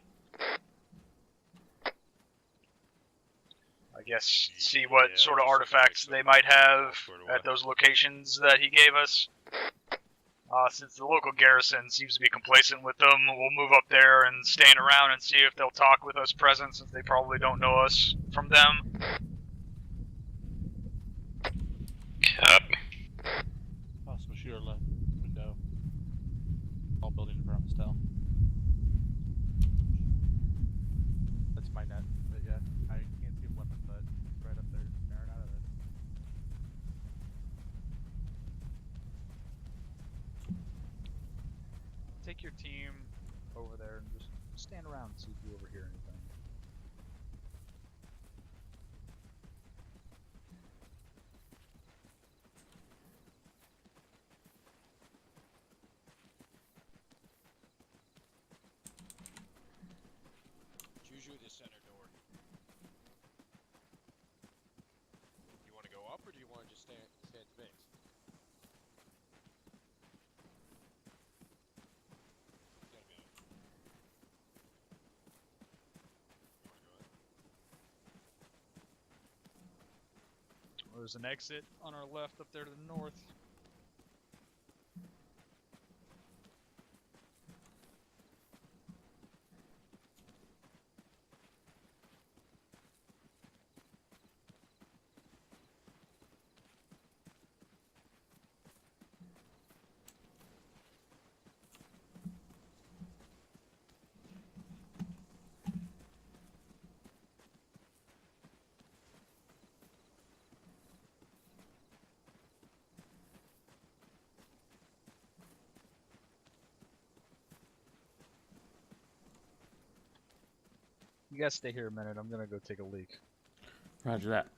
I guess see what sort of artifacts they might have at those locations that he gave us. Since the local garrison seems to be complacent with them, we'll move up there and stand around and see if they'll talk with us present, since they probably don't know us from them. Copy. Possible shooter left window. All building in front of Stell. That's my net, but yeah, I can't see a weapon, but it's right up there, staring out of it. Take your team over there and just stand around and see if you overhear anything. Juju the center door. You want to go up or do you want to just stand base? Gotta go. You want to go up? There's an exit on our left up there to the north. You guys stay here a minute. I'm gonna go take a leak. Roger that.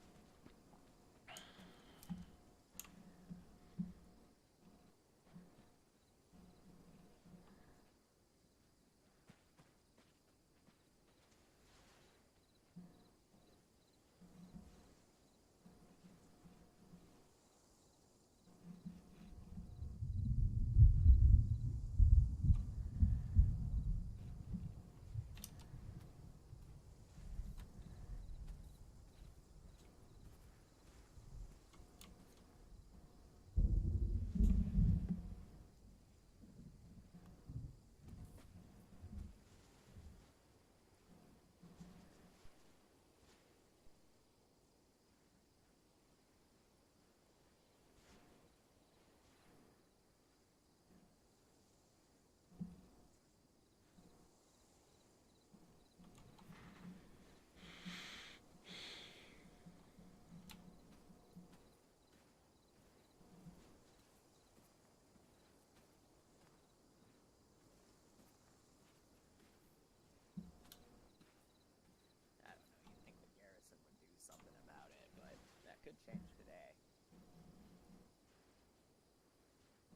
could change today.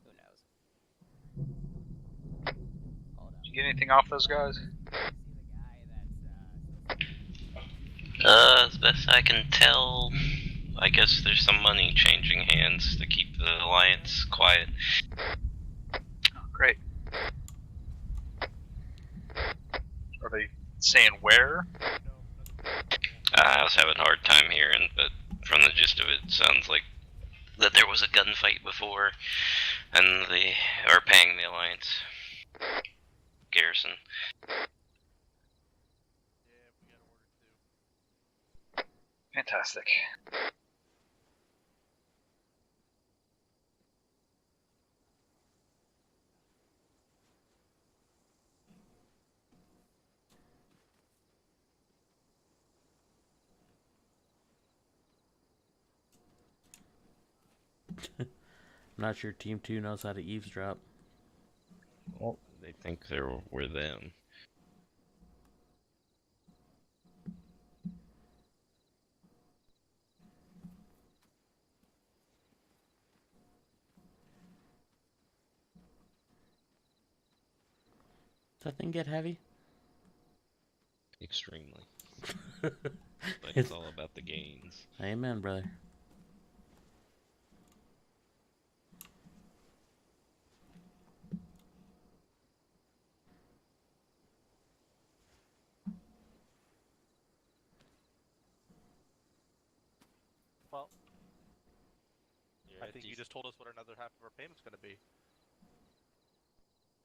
Who knows? Hold up. Did you get anything off those guys? See the guy As best I can tell, I guess there's some money changing hands to keep the alliance quiet. Oh, great. Are they saying where? I was having a hard time hearing, but from the gist of it, it sounds like that there was a gunfight before, and they are paying the alliance garrison. Fantastic. I'm not sure Team 2 knows how to eavesdrop. Well, they think we're them. Does that thing get heavy? Extremely. But it's all about the gains. Amen, brother. Well, I think you just told us what another half of our payment's gonna be.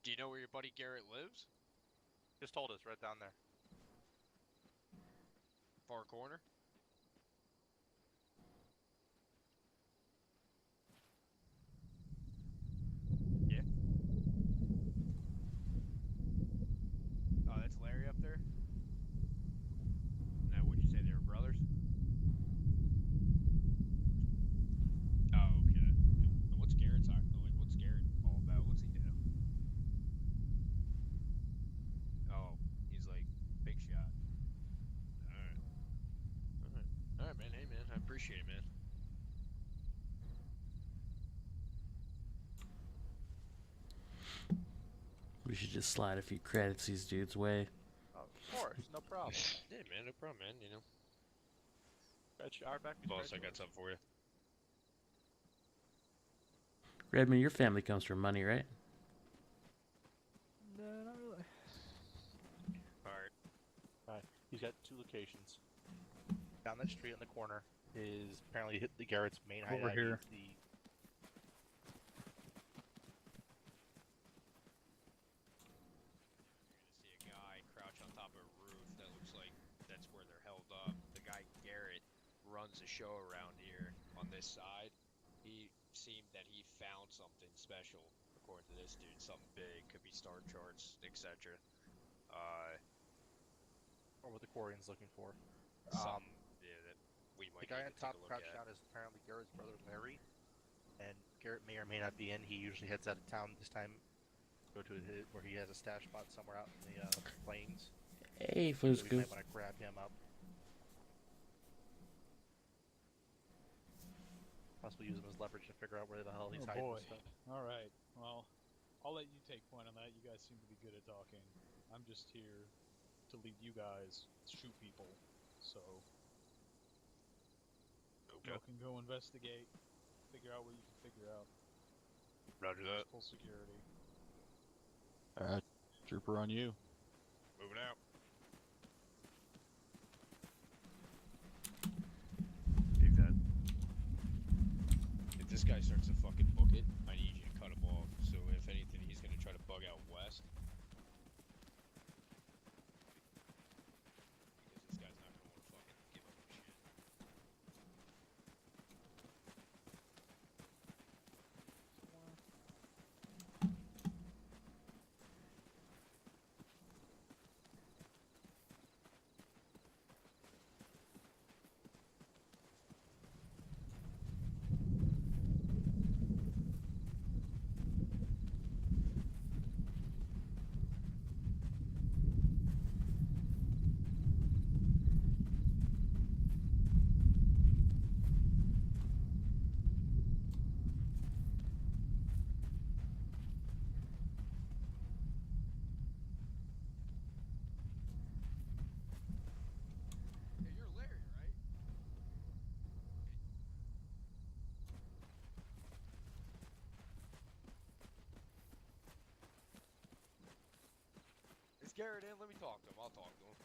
Do you know where your buddy Garrett lives? Just told us right down there. Far corner? Yeah. Oh, that's Larry up there? Now, would you say they were brothers? Oh, okay. What's Garrett's what's Garrett all about? What's he do? Oh, he's like big shot. Alright. Alright, man. Hey, man. I appreciate it, man. We should just slide a few credits these dudes' way. Of course, no problem. Yeah, man. No problem, man. You know. Scratch our back. Boss, I got something for you. Redmond, your family comes from money, right? No, not really. Alright, he's got two locations. Down that street on the corner is apparently hit the Garrett's main Over hideout. here. The You're gonna see a guy crouch on top of a roof that looks like that's where they're held up. The guy Garrett runs a show around here on this side. He seemed that he found something special, according to this dude. Something big, could be star charts, etc. or what the Quarian's looking for. Yeah, that we The might guy need on to top take a look crouched at. down is apparently Garrett's brother Larry, and Garrett may or may not be in. He usually heads out of town this time, go to where he has a stash spot somewhere out in the plains. Hey, So we Fusco. might want to grab him up. Possibly use him as leverage to figure out where the hell he's hiding boy. stuff. Alright, well, I'll let you take point on that. You guys seem to be good at talking. I'm just here to lead you guys shoot people. So, Okay. you can go investigate, figure out what you can figure out. Roger that. Full security. Alright, trooper on you. Moving out. Take that. If this guy starts to fucking book it, I need you to cut him off. So if anything, he's gonna try to bug out west. Because this guy's not gonna want to fucking give up his shit. Garrett in? Let me talk to him. I'll talk to him.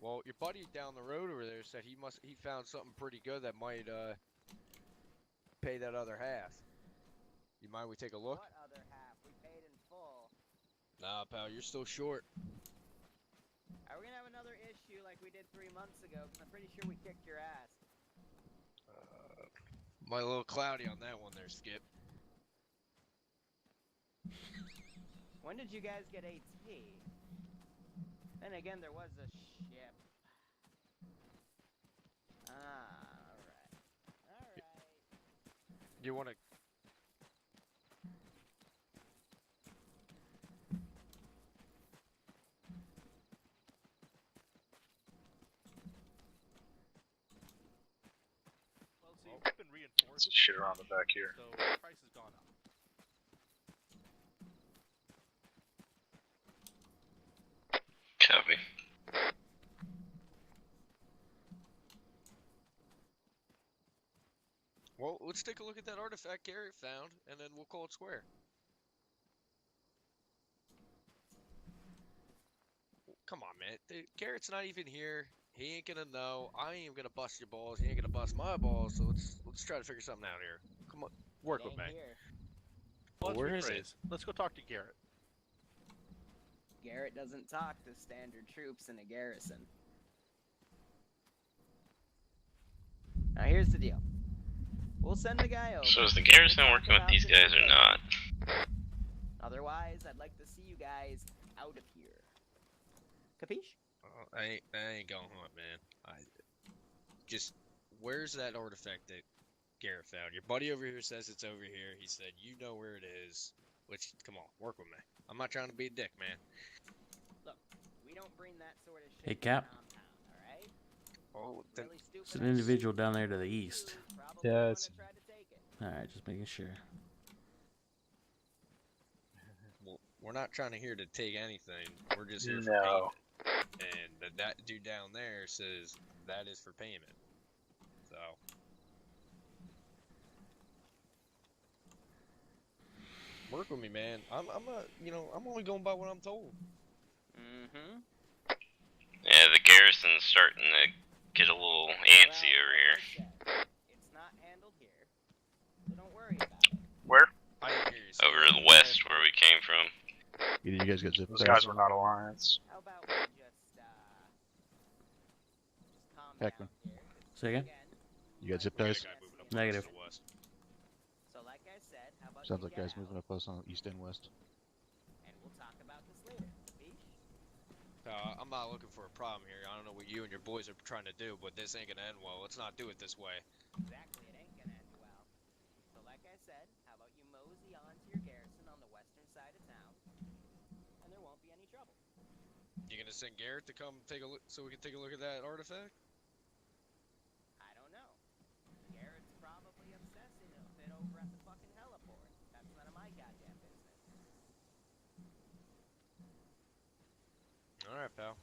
Well, your buddy down the road over there said he found something pretty good that might pay that other half. You mind we take a look? What other half? We paid in full. Nah, pal, you're still short. Are we gonna have another issue like we did 3 months ago? Because I'm pretty sure we kicked your ass. Might a little cloudy on that one there, Skip. When did you guys get AT? Then again, there was a ship. Alright. Alright. You wanna... Well, see, we've been reinforced. There's shit around the back here. So the price has gone up. Copy. Well, let's take a look at that artifact Garrett found, and then we'll call it square. Come on, man. Garrett's not even here. He ain't gonna know. I ain't gonna bust your balls. He ain't gonna bust my balls. So let's try to figure something out here. Come on, work with me. Here. Well, let's Where is rephrase. Let's go talk to Garrett. Garrett doesn't talk to standard troops in a garrison. Now here's the deal. We'll send the guy over. So is the garrison working with these guys or not? Otherwise, I'd like to see you guys out of here. Capiche? I ain't going hunt, man. Where's that artifact that Garrett found? Your buddy over here says it's over here. He said you know where it is. Which, come on, work with me. I'm not trying to be a dick, man. Look, we don't bring that sort of shit Hey, to Cap. the compound, alright? Oh, then Really stupid. It's an individual down there to the east. Probably Yeah, wanna it's- try to take it. Alright, just making sure. well, we're not trying to here to take anything. We're just here for No. payment. And that dude down there says that is for payment. So. Work with me, man. I'm only going by what I'm told. Mm-hmm. Yeah, the garison's starting to get a little antsy over here. It's not handled here, so don't worry about it. Where? I didn't hear you say Over that. the west where we came from. Either you guys got zip Those ties? guys were not Alliance. How about we just calm Heckman. down here? 'cause Say again? again, You got zip We got a ties? guy moving up Negative. to the west. so like I said, how about Sounds you like get guys out, moving up us on east and west. and we'll talk about this later. Capiche? I'm not looking for a problem here. I don't know what you and your boys are trying to do, but this ain't gonna end well. Let's not do it this way. Exactly, it ain't gonna end well. So like I said, how about you mosey on to your garrison on the western side of town, and there won't be any trouble. You gonna send Garrett to come take a look so we can take a look at that artifact? I don't know. Garrett's probably obsessing a bit over at the fucking heliport. That's none of my goddamn business. Alright, pal.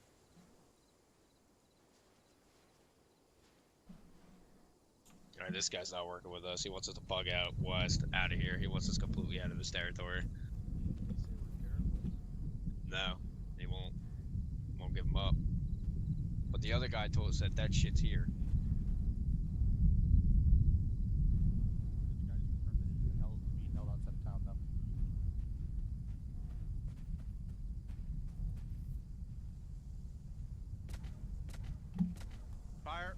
Alright, this guy's not working with us. He wants us to bug out west, out of here. He wants us completely out of his territory. No, he won't. Won't give him up. But the other guy told us that shit's here. Being held outside of town, though. Fire.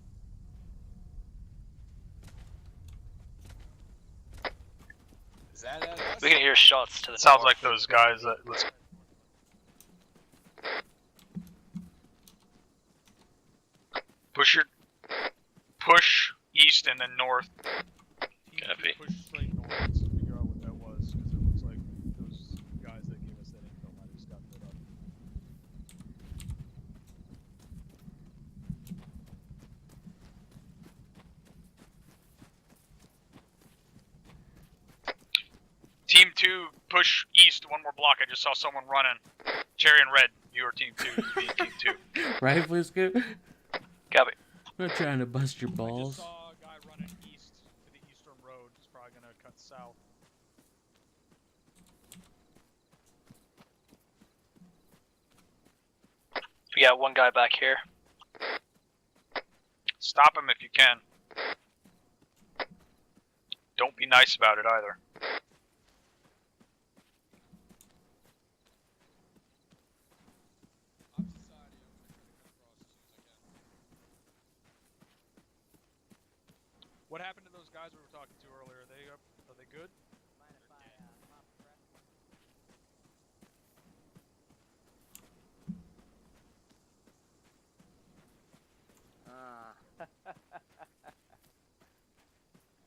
Is that us? We can hear shots to the Sounds north. like those guys that. Let's. Push east and then north. Copy. Push straight north to figure out what that was, because it looks like those guys that gave us that info might have stuffed it up. Team 2, push east one more block. I just saw someone running. Cherry and red. You are Team 2. Be Team 2. Right, Flisco? Copy. I'm not trying to bust your I just balls. saw a guy running east to the eastern road. He's probably gonna cut south. got one guy back here. Stop him if you can. Don't be nice about it either. What happened to those guys we were talking to earlier? Are they good?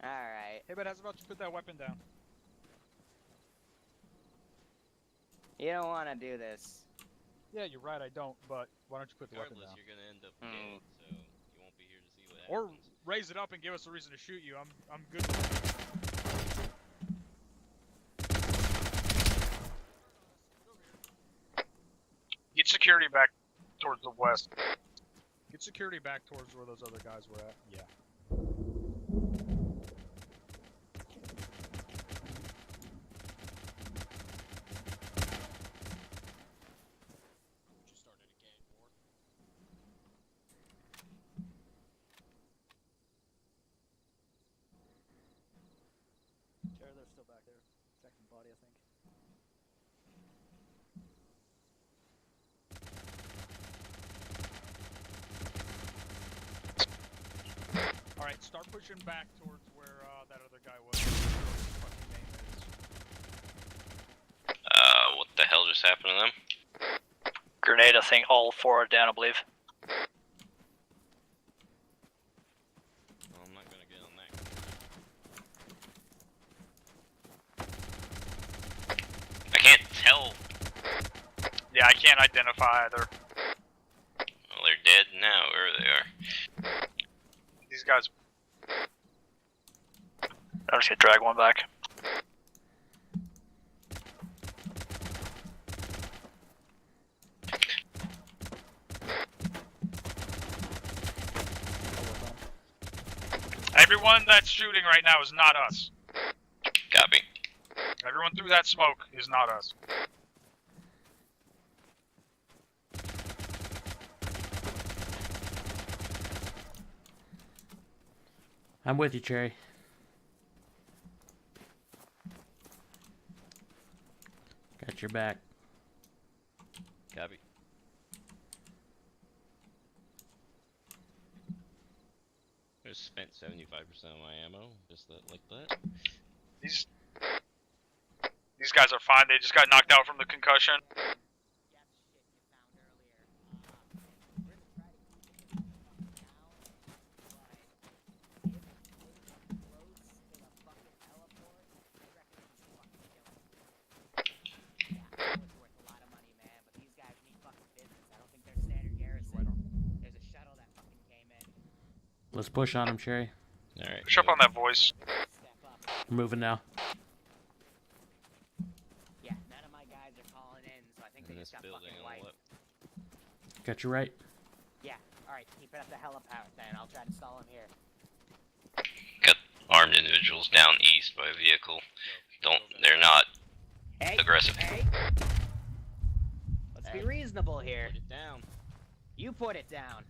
Alright. Hey, but how's about you put that weapon down? You don't want to do this. Yeah, you're right, I don't, but why don't you put the weapon Regardless, down? you're gonna end up dead, so you won't be here to see what Or happens. raise it up and give us a reason to shoot you. I'm good. Get security back towards the west. Get security back towards where those other guys were at. Yeah. Just started a gang war. Jared, they're still back there. Checking the body, I think. Alright, start pushing back towards where that other guy was. Fucking name is. What the hell just happened to them? Grenade, I think all 4 are down, I believe. Well, I'm not gonna get on that. I can't tell. Yeah, I can't identify either. Well, they're dead now, wherever they are. These guys. I'm just gonna drag one back. Everyone that's shooting right now is not us. Copy. Everyone through that smoke is not us. I'm with you, Cherry. Got your back. Copy. I just spent 75% of my ammo, just like that. These guys are fine. They just got knocked out from the concussion. Let's push on him, Cherry. Alright. Push up on that voice. We're moving now. Yeah, none of my guys are calling in, so I think In they this just got building fucking on wiped. the left. Got you right. Yeah, alright, keep it up the helipad then. I'll try to stall him here. Got armed individuals down east by vehicle. They're not Hey, aggressive. hey. Let's be reasonable here. Put it down. You put it down.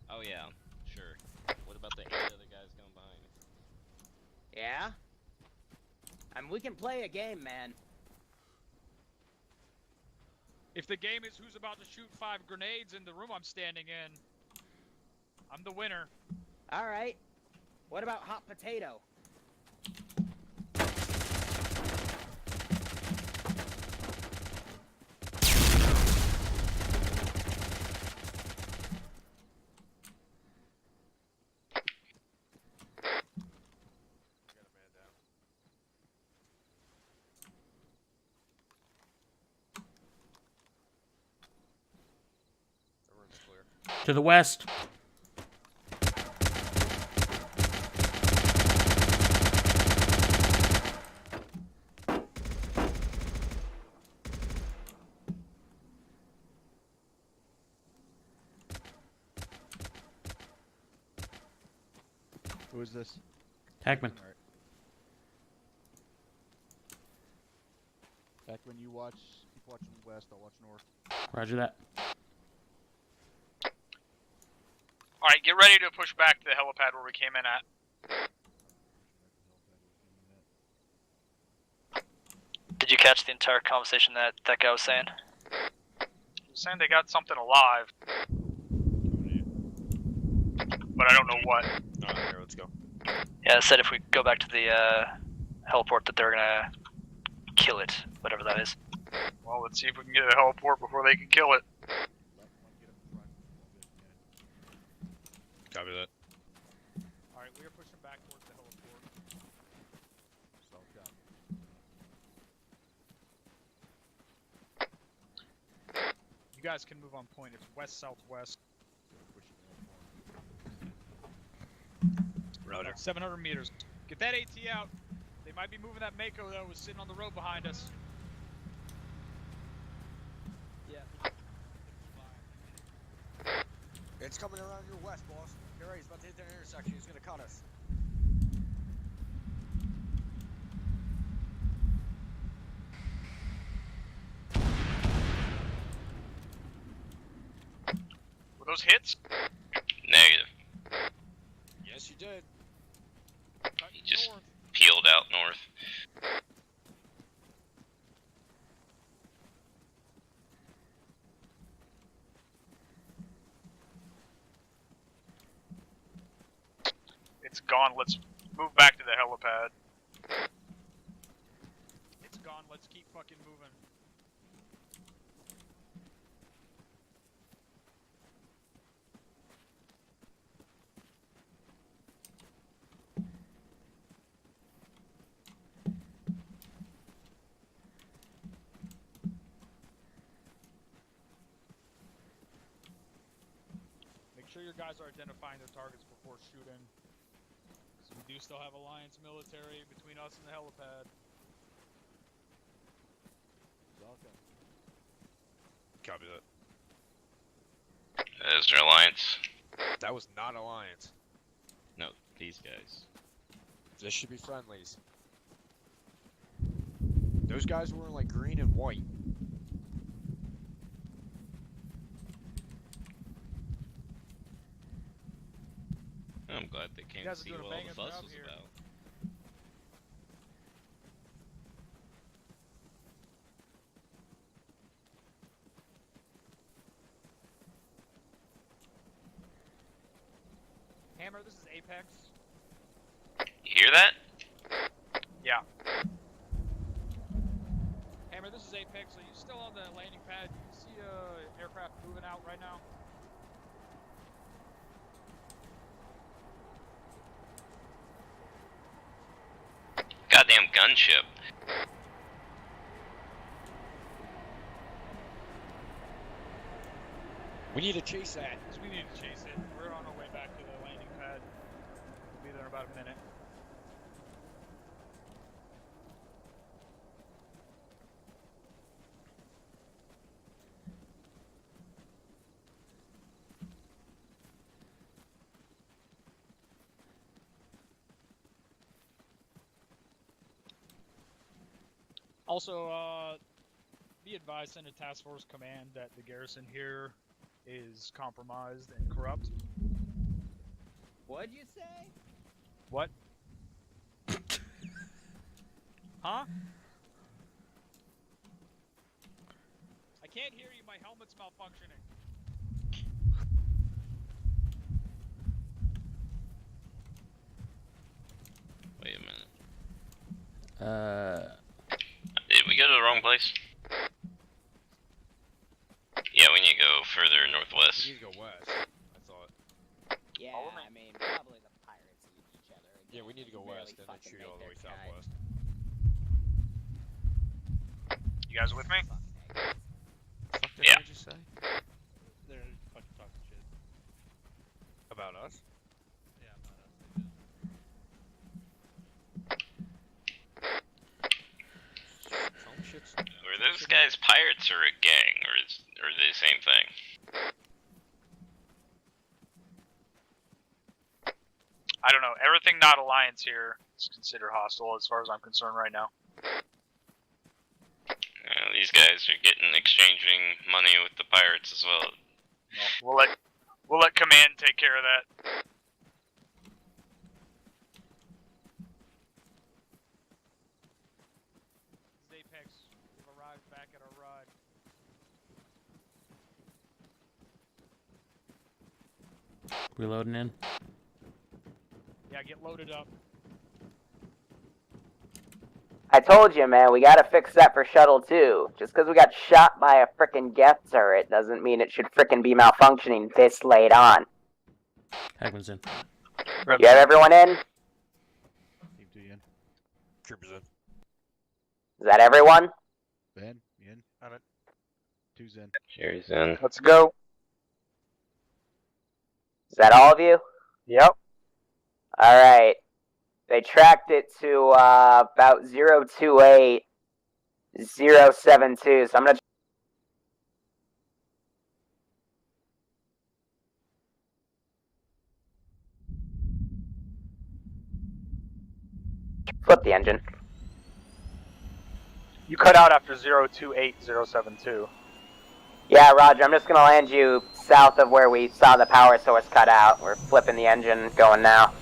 Oh yeah, sure. What about the 8 other guys coming behind me? Yeah? I mean, we can play a game, man. If the game is who's about to shoot 5 grenades in the room I'm standing in, I'm the winner. Alright. What about hot potato? Everyone's clear. To the west. Who is this? Hackman. Alright. Back when you watch, keep watching west, I'll watch north. Roger that. Alright, get ready to push back to the helipad where we came in at. Did you catch the entire conversation that guy was saying? He was saying they got something alive. But I don't know what. Alright, here, let's go. Yeah, it said if we go back to the heliport that they're gonna kill it, whatever that is. Well, let's see if we can get to the heliport before they can kill it. Copy that. Alright, we are pushing back towards the heliport. You guys can move on point. It's west-southwest. Roger. 700 meters. Get that AT out. They might be moving that Mako that was sitting on the road behind us. Yeah. It's coming around your west, boss. Get ready, he's about to hit that intersection. He's gonna cut us. Were those hits? Negative. Yes, you did. He just peeled out north. It's gone. Let's move back to the helipad. It's gone. Let's keep fucking moving. Make sure your guys are identifying their targets before shooting. So we do still have Alliance military between us and the helipad. Copy that. Is there Alliance? That was not Alliance. No, these guys. This should be friendlies. Those guys were in like green and white. I'm glad they came to see what all the fuss was about. Hammer, this is Apex. You hear that? Yeah. Hammer, this is Apex. Are you still on the landing pad? You see aircraft moving out right now? Goddamn gunship. We need to chase that. We need to chase it. We're on our way back to the landing pad. We'll be there in about a minute. Also, be advised, send a task force command that the garrison here is compromised and corrupt. What'd you say? What? Huh? I can't hear you, my helmet's malfunctioning. Wait a minute. Did we go to the wrong place? Yeah, we need to go further northwest. We need to go west. I thought. Yeah, I mean, probably the pirates eat each other. Yeah, we need to go west and then shoot all the way southwest. You guys with me? Yeah. What did you say? They're fucking talking shit. About us? Yeah, about us. They just... Were those guys pirates or a gang, or are they the same thing? I don't know. Everything not Alliance here is considered hostile as far as I'm concerned right now. These guys are exchanging money with the pirates as well. We'll let We'll let command take care of that. This is Apex. We've arrived back at our ride. Reloading in. Yeah, get loaded up. I told you, man, we gotta fix that for Shuttle 2. Just because we got shot by a frickin' Geth turret doesn't mean it should frickin' be malfunctioning this late on. Hackman's in. You have everyone in? Team 2 in. Troopers in. Is that everyone? Ben, in. On it. 2's in. Sherry's in. Let's go. Is that all of you? Yep. Alright. They tracked it to about 028-072, so I'm gonna... flip the engine. You cut out after 028072. Yeah, Roger, I'm just gonna land you south of where we saw the power source cut out. We're flipping the engine, going now.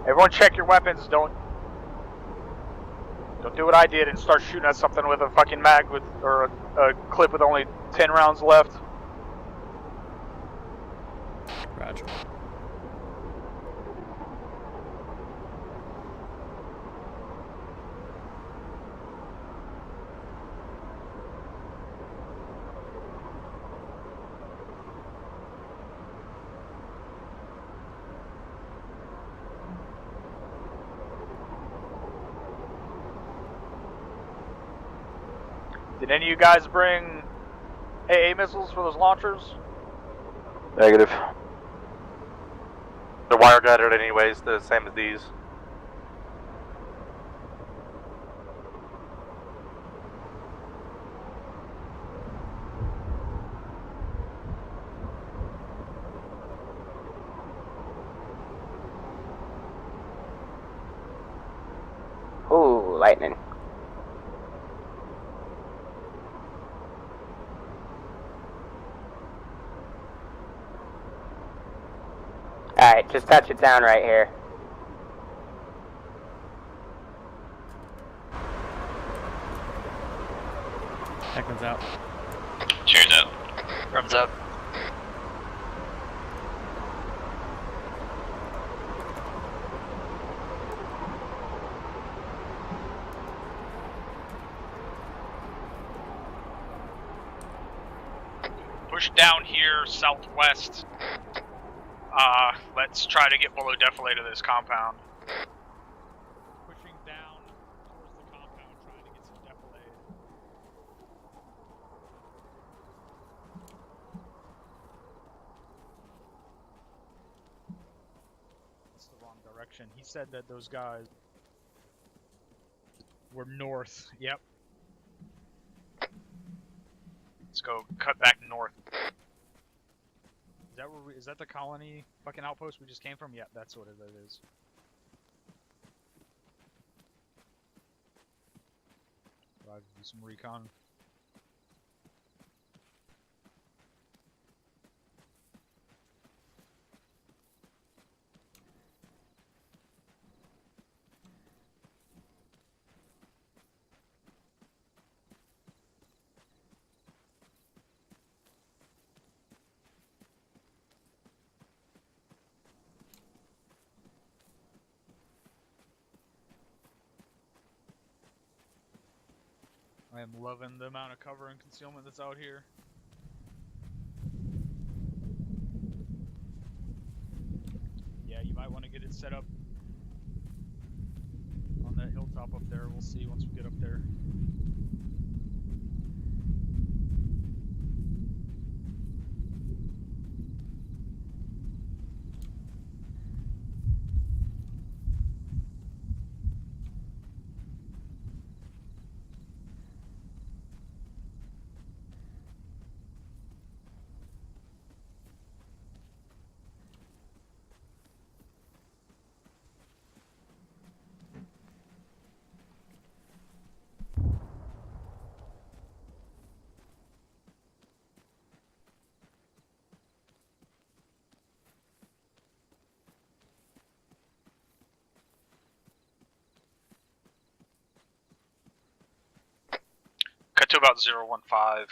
Everyone check your weapons, don't do what I did and start shooting at something with a fucking mag with, or a clip with only 10 rounds left. Roger. Did any of you guys bring AA missiles for those launchers? Negative. They're wire guided anyways, the same as these. Ooh, lightning. Alright, just touch it down right here. Hackman's out. Sherry's out. Rum's up. Push down here, southwest. Let's try to get below defilade of this compound. Pushing down towards the compound, trying to get some defilade. That's the wrong direction. He said that those guys were north. Yep. Let's go cut back north. Is that where is that the colony fucking outpost we just came from? Yeah, that's what it is. Do some recon. I am loving the amount of cover and concealment that's out here. Yeah, you might want to get it set up on that hilltop up there. We'll see once we get up there. Get to about 015.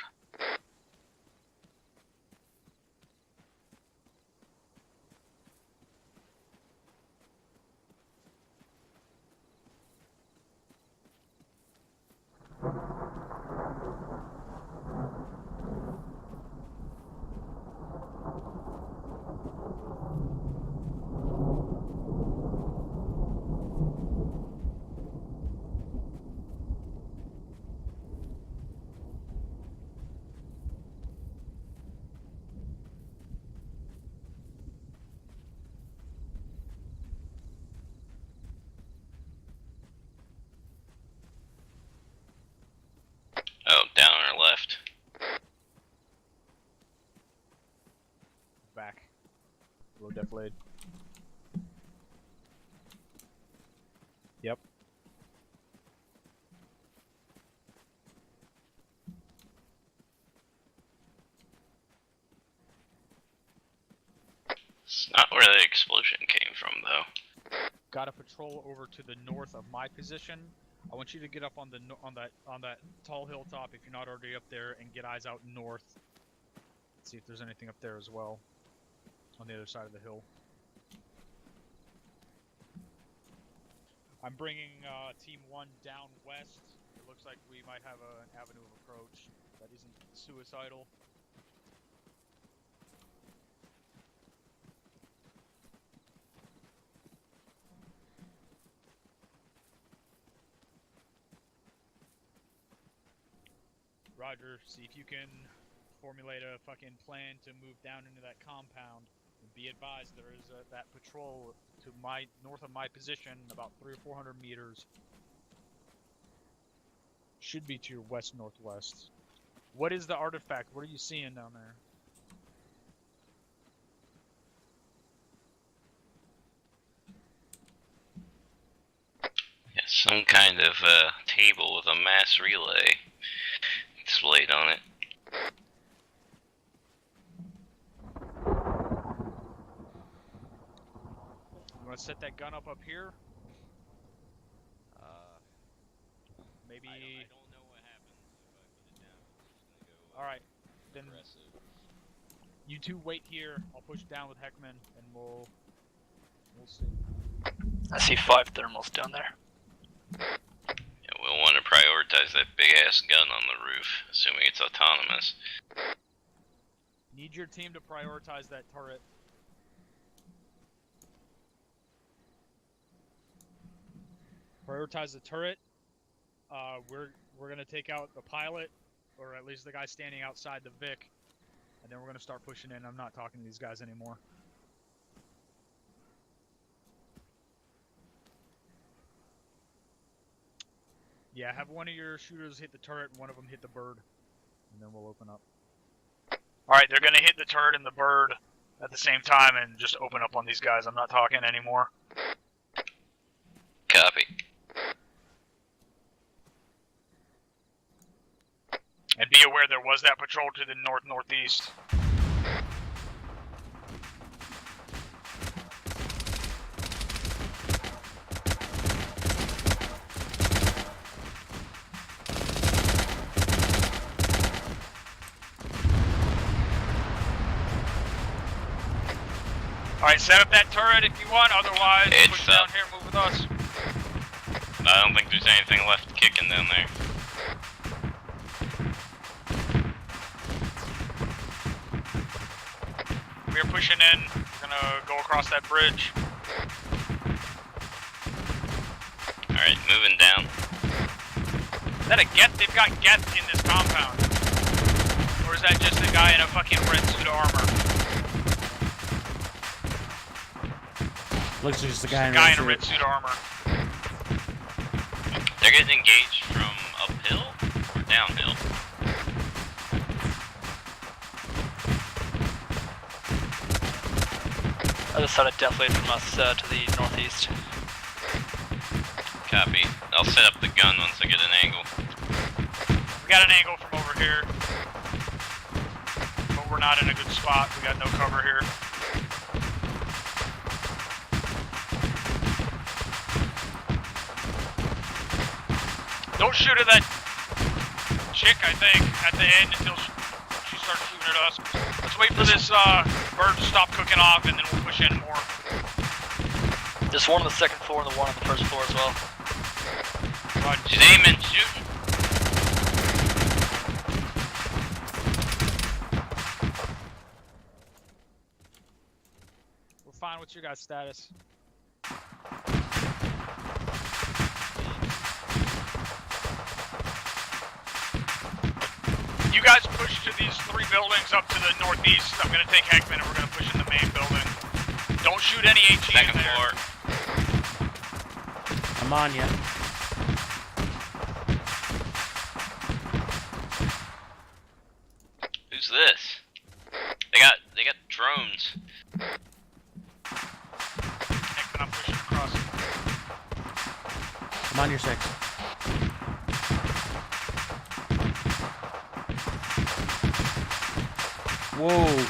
Oh, down or left? Back. Low def laid. Yep. It's not where the explosion came from, though. Got a patrol over to the north of my position. I want you to get up on the on that tall hilltop if you're not already up there, and get eyes out north. See if there's anything up there as well, on the other side of the hill. I'm bringing Team 1 down west. It looks like we might have an avenue of approach that isn't suicidal. Roger, see if you can formulate a fucking plan to move down into that compound. And be advised, there is that patrol to my north of my position, about 300 or 400 meters. Should be to your west-northwest. What is the artifact? What are you seeing down there? Yeah, some kind of table with a mass relay displayed on it. You want to set that gun up here? Maybe. I don't know what happens if I put it down. It's just gonna go. All right, then. Aggressive. You two wait here. I'll push down with Heckman, and we'll see. I see 5 thermals down there. Yeah, we'll want to prioritize that big ass gun on the roof, assuming it's autonomous. Need your team to prioritize that turret. Prioritize the turret. We're gonna take out the pilot, or at least the guy standing outside the Vic, and then we're gonna start pushing in. I'm not talking to these guys anymore. Yeah, have one of your shooters hit the turret and one of them hit the bird, and then we'll open up. Alright, they're gonna hit the turret and the bird at the same time and just open up on these guys. I'm not talking anymore. Copy. And be aware there was that patrol to the north-northeast. Alright, set up that turret if you want, otherwise push down here and move with us. I don't think there's anything left kicking down there. We're pushing in. We're gonna go across that bridge. Alright, moving down. Is that a Geth? They've got Geth in this compound. Or is that just a guy in a fucking red suit of armor? Looks like just a guy in a red suit of armor. They're getting engaged from uphill or downhill? Other side of death lead from us to the northeast. Copy. I'll set up the gun once I get an angle. We got an angle from over here. But we're not in a good spot. We got no cover here. Don't shoot at that. chick, I think, at the end until she starts shooting at us. Let's wait for this bird to stop cooking off, and then we'll push in more. There's one on the second floor and the one on the first floor as well. Right. She's aiming, shooting. We're fine. What's your guys' status? You guys push to these 3 buildings up to the northeast. I'm gonna take Heckman and we're gonna push in the main building. Don't shoot any HE Second in there. floor. I'm on ya. Who's this? They got drones. Heckman, I'm pushing across. I'm on your 6. Whoa.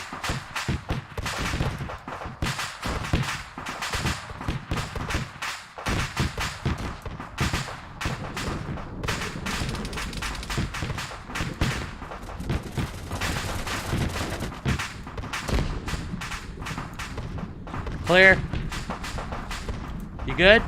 Clear. You good?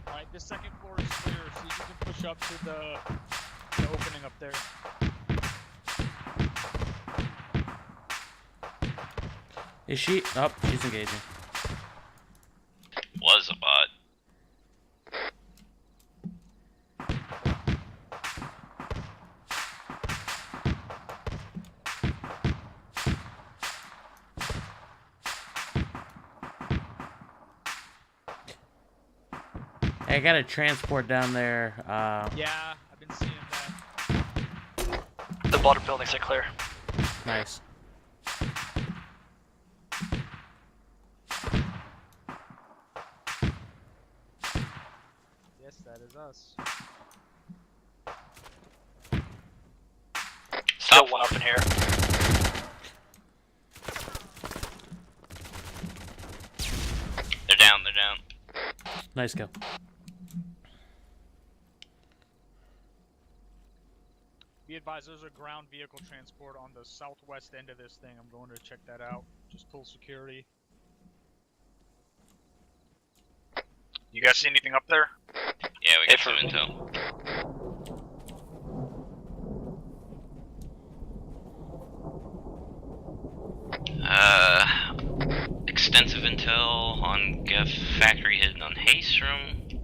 Alright, the second floor is clear. See if you can push up to the opening up there. Is she? Oh, she's engaging. Was a bot. Hey, I got a transport down there. Yeah, I've been seeing that. The bottom buildings are clear. Nice. Yes, that is us. Still one up in here. They're down, they're down. Nice kill. Be advised, there's a ground vehicle transport on the southwest end of this thing. I'm going to check that out. Just pull security. You guys see anything up there? Yeah, we got some intel. Extensive intel on factory hidden on Haystrom,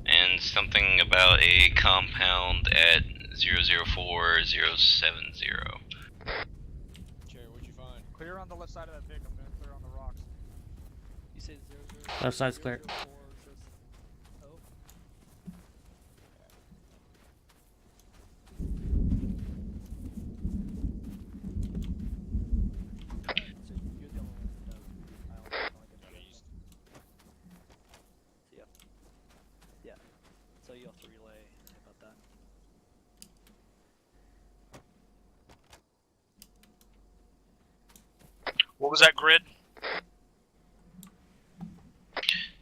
and something about a compound at 004070. Cherry, what'd you find? Clear on the left side of that Vic. I'm going to clear on the rocks. You say 00? Left side's clear. 004, oh. So you're the only one who does. I don't get that. So yeah. So you have to relay about that. What was that grid?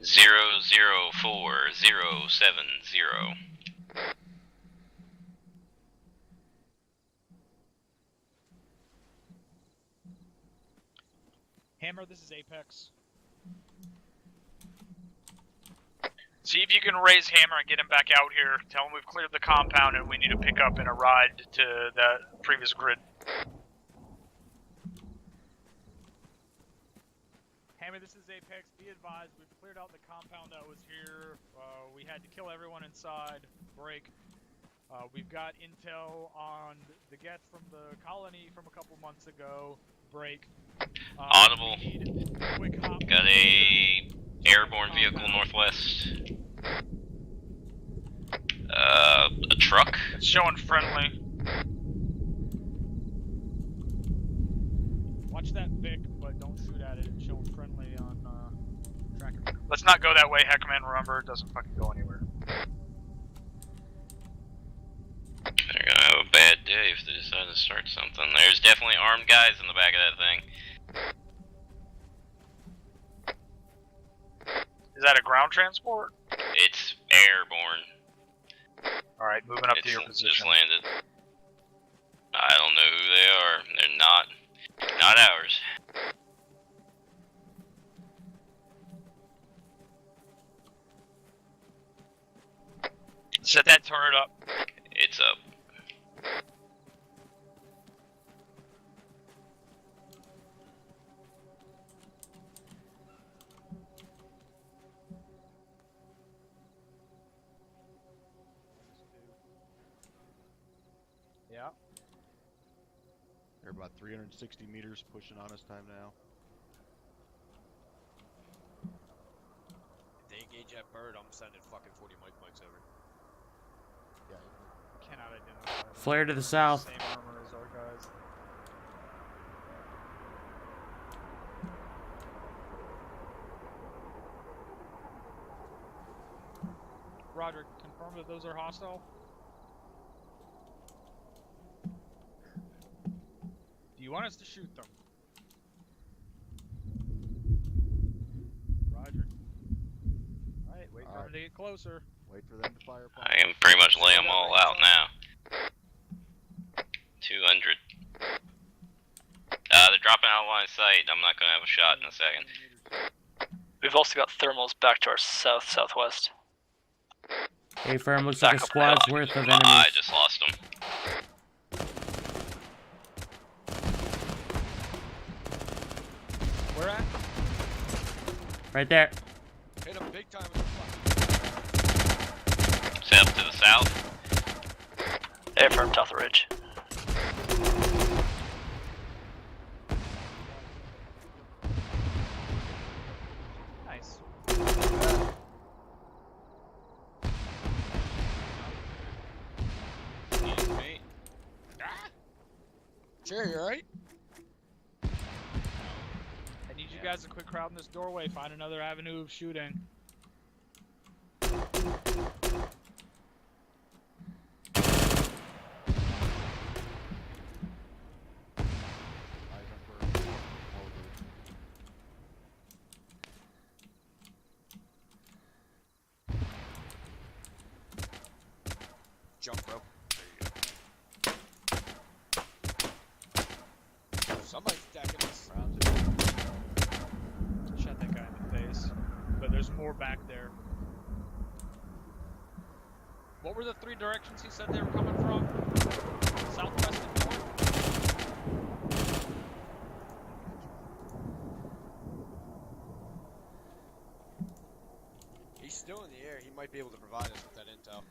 004070. Hammer, this is Apex. See if you can raise Hammer and get him back out here. Tell him we've cleared the compound and we need to pick up in a ride to that previous grid. Hammer, this is Apex. Be advised, we've cleared out the compound that was here. We had to kill everyone inside. Break. We've got intel on the gets from the colony from a couple months ago. Break. Audible. We need a quick hop. Got a airborne vehicle northwest. A truck. It's showing friendly. Watch that Vic, but don't shoot at it and show them friendly on tracker. Let's not go that way, Heckman. Remember, it doesn't fucking go anywhere. They're gonna have a bad day if they decide to start something. There's definitely armed guys in the back of that thing. Is that a ground transport? It's airborne. Alright, moving up to your Just position. landed. I don't know who they are. They're not ours. Set that turret up. It's up. Yeah. They're about 360 meters pushing on us time now. If they engage that bird, I'm sending fucking 40 mics over. Yeah. Cannot identify. Flare to the south. Same armor as our guys. Roger, confirm that those are hostile. Do you want us to shoot them? Roger. Alright, wait for them to get closer. Wait for them to fire. I can pretty much lay them all out now. 200. They're dropping out of line of sight. I'm not gonna have a shot in a second. We've also got thermals back to our southwest. Hey, firm, looks like a squad's worth of enemies. I just lost them. Where at? Right there. Hit them big time with the Is it up to the south? Hey, firm, top of the ridge. Nice. Excuse me. Sure, you alright? I need you guys to quit crowding this doorway. Find another avenue of shooting. Jump, bro. There you go. Somebody's attacking us. Shot that guy in the face. But there's more back there. What were the three directions he said they were coming from? Southwest and north? He's still in the air. He might be able to provide us with that intel.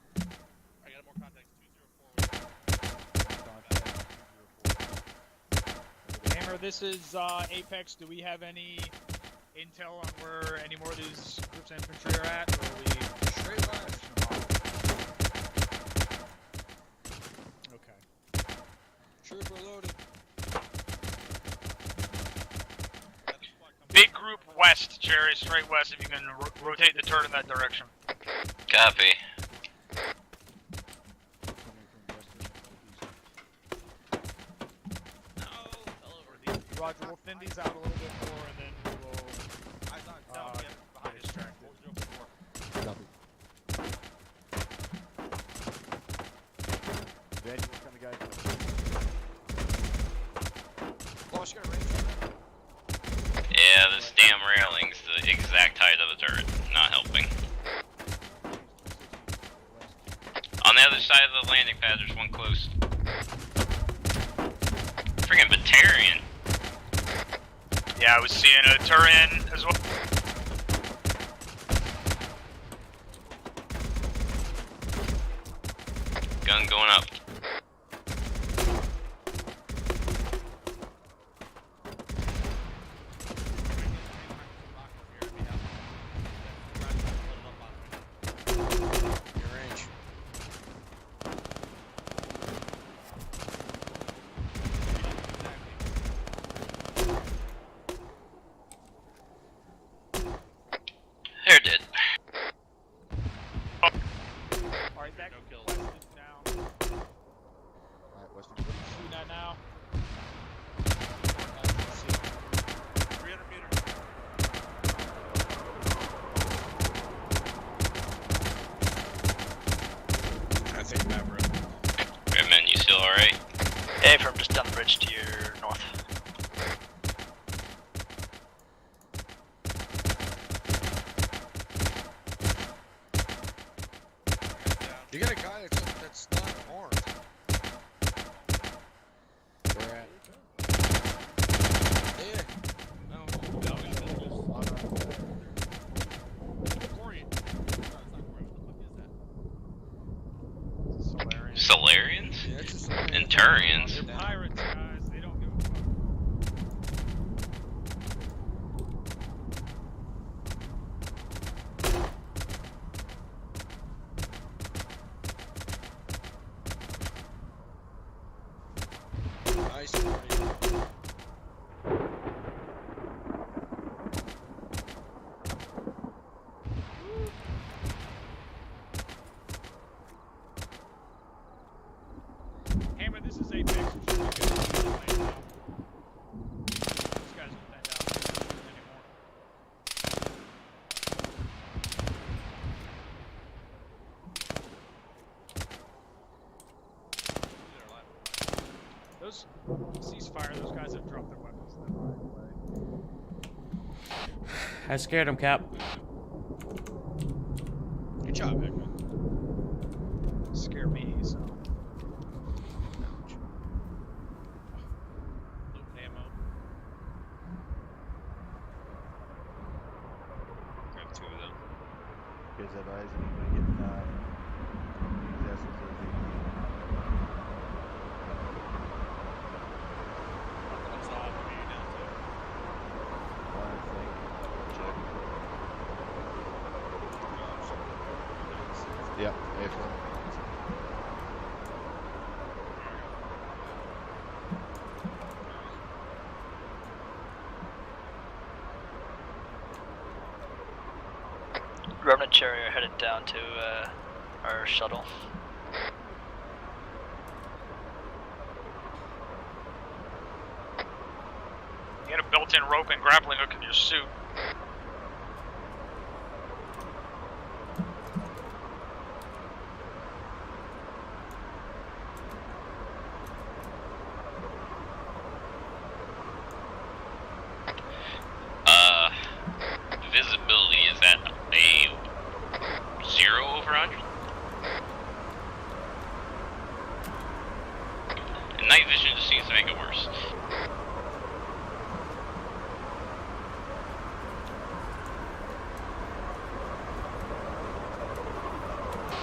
I got more contacts. 204. Hammer, this is Apex. Do we have any intel on where any more of these groups of infantry are at? Or are we straight line? Okay. Trooper loaded. Big group west, Jerry, straight west, if you can rotate the turret in that direction. Copy. Roger, we'll thin these out a little bit more and then we'll get distracted. Copy. Daniel, what kind of guys? Boss, you got a range? Yeah, this damn railing's the exact height of the turret. Not helping. On the other side of the landing pad, there's one close. Freaking Batarian. Yeah, I was seeing a turret as well. Gun going up. Right back. No kills. Weston down. Alright, Western. Shooting at now. 300 meters. I think Matt broke. Redman, you still alright? Hey, from just down the bridge to your north. You got a guy that's not armed. Where at? Yeah. No, Orient. Solarians? Yeah, it's just And Turians? They're pirates, guys. They don't give a fuck. nice. Buddy. Hammer, this is Apex. You should be good. These guys don't bend out anymore. Those ceasefire, those guys have dropped their weapons. They're running away. I scared him, Cap. Good job, Ekman. Scare me, so. Loot and ammo. Grab 2 of them. You guys advise anybody getting these assets as they What's the op are you down to? I think. Check. Yep, A4. Revenant Chariot headed down to our shuttle. You get a built-in rope and grappling hook in your suit. Visibility is at a 0 over 100? And night vision just seems to make it worse.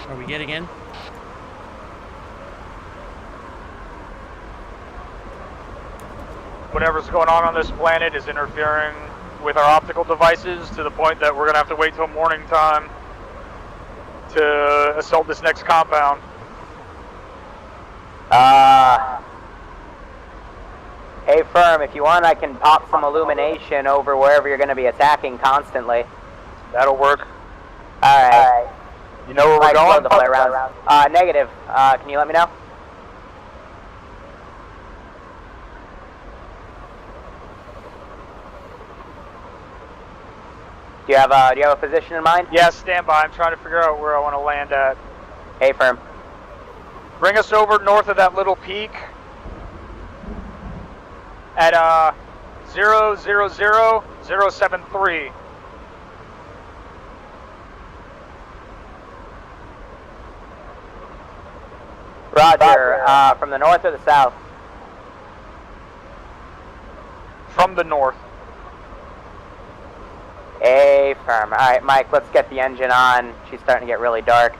Are we getting in? Whatever's going on this planet is interfering with our optical devices to the point that we're gonna have to wait till morning time to assault this next compound. Hey, Firm, if you want, I can pop some illumination over wherever you're going to be attacking constantly. That'll work. Alright. You know where we're Might slow going? the play around. Negative. Can you let me know? Do you have a position in mind? Yeah, stand by. I'm trying to figure out where I want to land at. Hey, Firm. Bring us over north of that little peak at 000073. Roger. From the north or the south? From the north. Hey, Firm. Alright, Mike, let's get the engine on. She's starting to get really dark.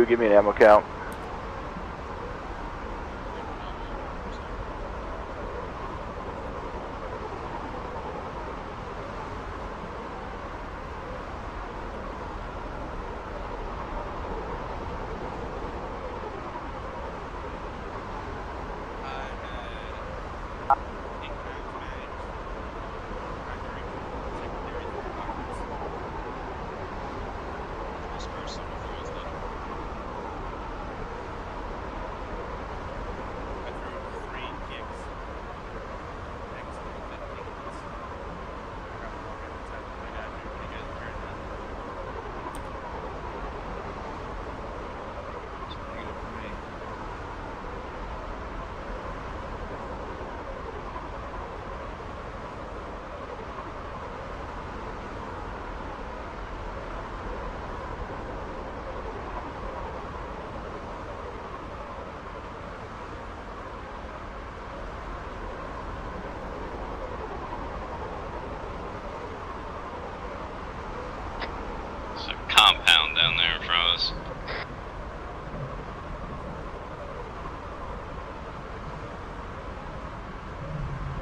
Give me an ammo count.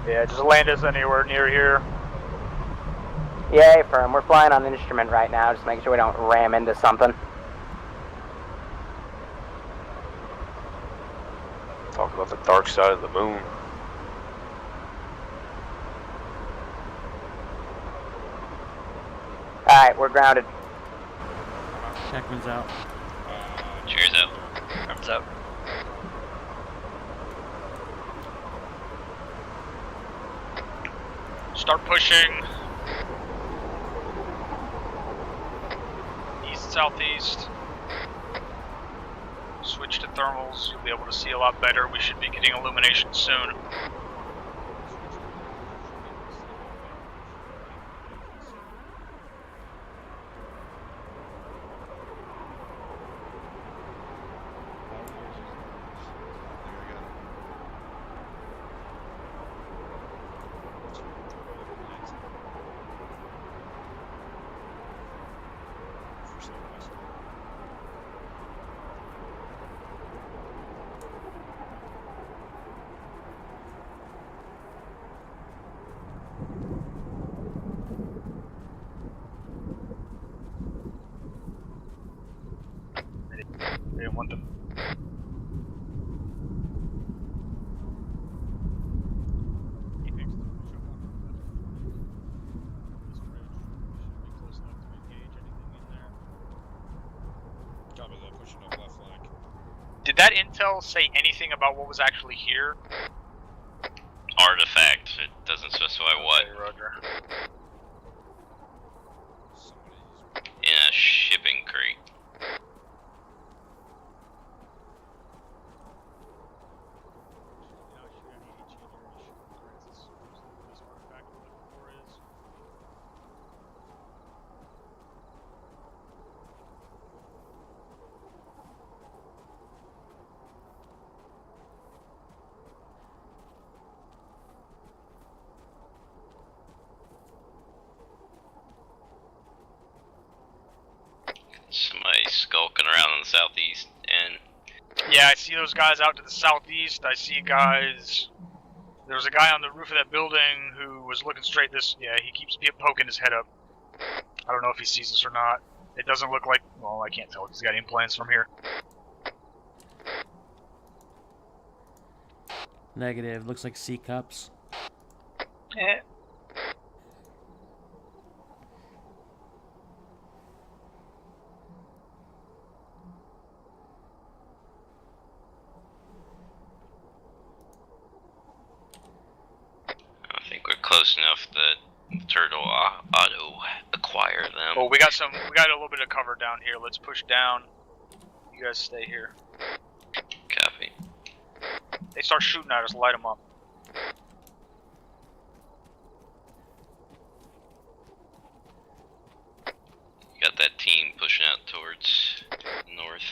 Yeah, just land us anywhere near here. Yeah, firm. We're flying on instrument right now. Just make sure we don't ram into something. Talk about the dark side of the moon. Alright, we're grounded. Checkman's out. Cheers out. Arms out. Start pushing. East-southeast. Switch to thermals. You'll be able to see a lot better. We should be getting illumination soon. I didn't want them. Copy that, pushing up left flank. Did that intel say anything about what was actually here? Artifact. It doesn't specify what. Okay, Roger. In a shipping crate. Somebody skulking around in the southeast and Yeah, I see those guys out to the southeast. I see guys. There was a guy on the roof of that building who was looking straight this. Yeah, he keeps poking his head up. I don't know if he sees us or not. It doesn't look like. Well, I can't tell if he's got implants from here. Negative. Looks like C cups. Eh. I think we're close enough that Turtle auto acquire them. Oh, we got a little bit of cover down here. Let's push down. You guys stay here. Copy. They start shooting at us. Light them up. Got that team pushing out towards north.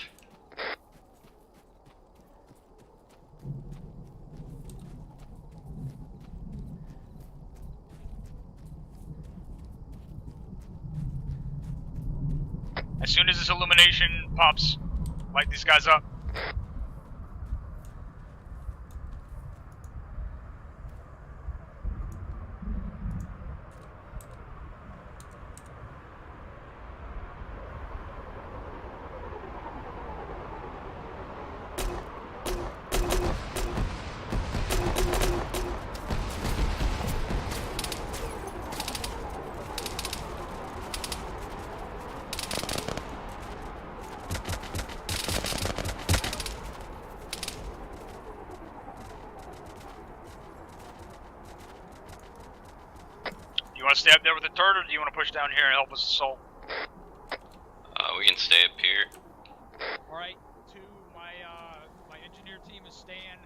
As soon as this illumination pops, light these guys up. You want to stay up there with the turret, or do you want to push down here and help us assault? We can stay up here. Alright, my engineer team is staying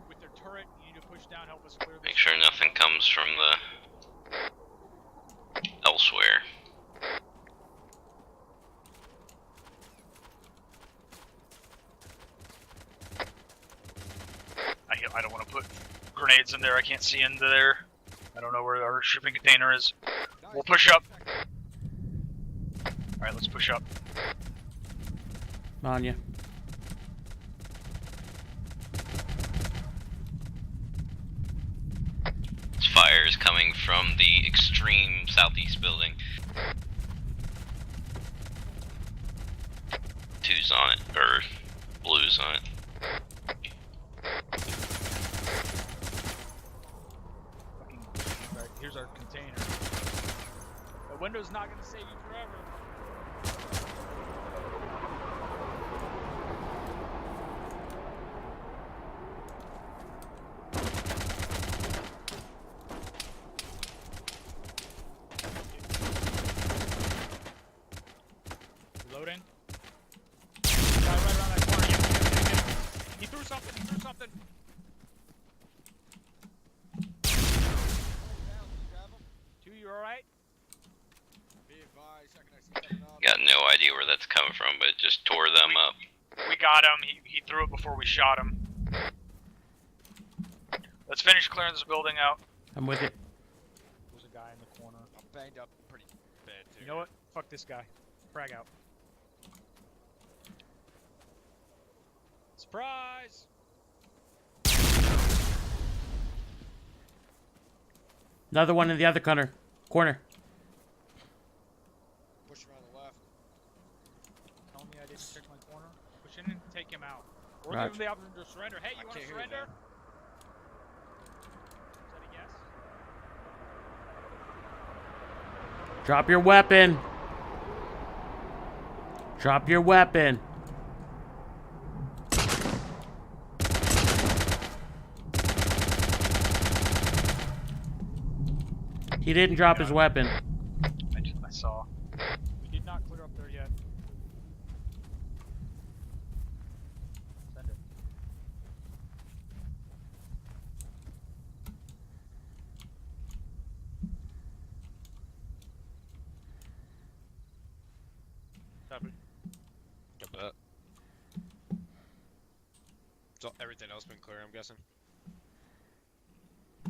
with their turret. You need to push down, help us clear this. Make sure nothing comes from the elsewhere. I don't want to put grenades in there. I can't see into there. I don't know where our shipping container is. We'll push up. Alright, let's push up. On ya. extreme southeast building. 2's on it, or blue's on it. Right, here's our container. The window's not gonna save you forever. Reloading. Guy right around that corner. Get him. He threw something. Two, you alright? Got no idea where that's coming from, but it just tore them up. We got him. He threw it before we shot him. Let's finish clearing this building out. I'm with it. There's a guy in the corner. I'm banged up pretty bad, too. You know what? Fuck this guy. Frag out. Surprise! Another one in the other corner. Push around the left. Tell me I didn't check my corner. Push in and take him out. Or Roger. give him the option to surrender. Hey, you want to surrender? Is that a yes? Drop your weapon. Drop your weapon. He didn't drop his weapon. I saw. We did not clear up there yet. Send it. Copy. Got that. So everything else been clear, I'm guessing?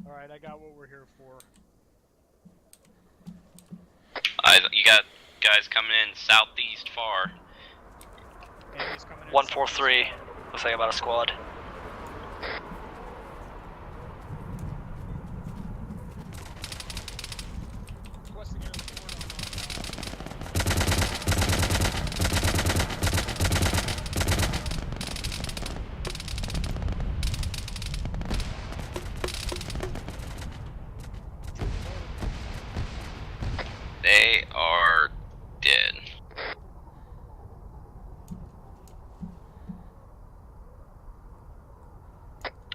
Alright, I got what we're here for. You got guys coming in southeast far. 143. Looks like about a squad. They are dead.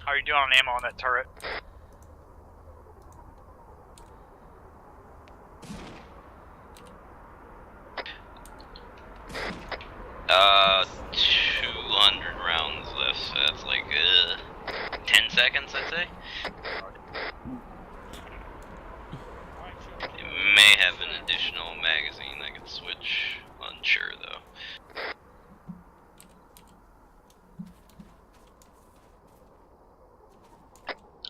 How are you doing on ammo on that turret? Uh, 200 rounds left, so that's like, 10 seconds, I'd say. It may have an additional magazine I could switch. Unsure, though.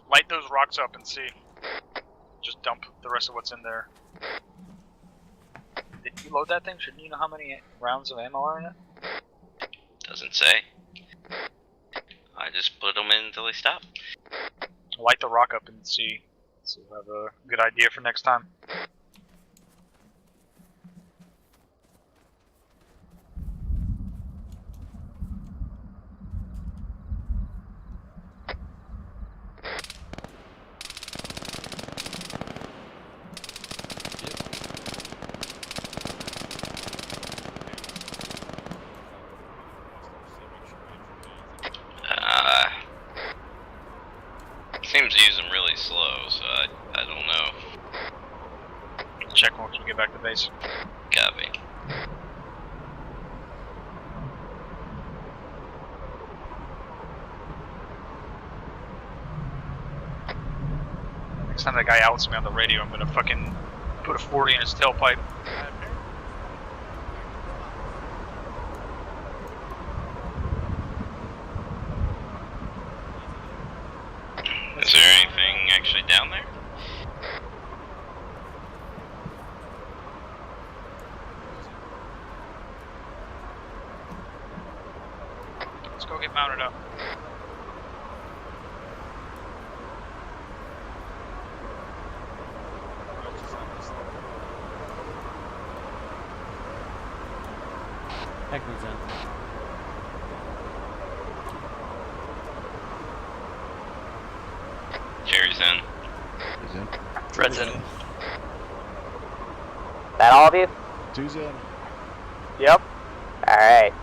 Light those rocks up and see. Just dump the rest of what's in there. Did you load that thing? Shouldn't you know how many rounds of ammo are in it? Doesn't say. I just put them in until they stop. Light the rock up and see. So we'll have a good idea for next time. Seems to use them really slow, so I don't know. Check once we get back to base. Copy. Next time that guy outs me on the radio, I'm gonna fucking put a 40 in his tailpipe. Is there anything actually down there? Let's go get mounted up. Cherry's in. He's in. Red's in. That all of you? 2's in. Yep. Alright.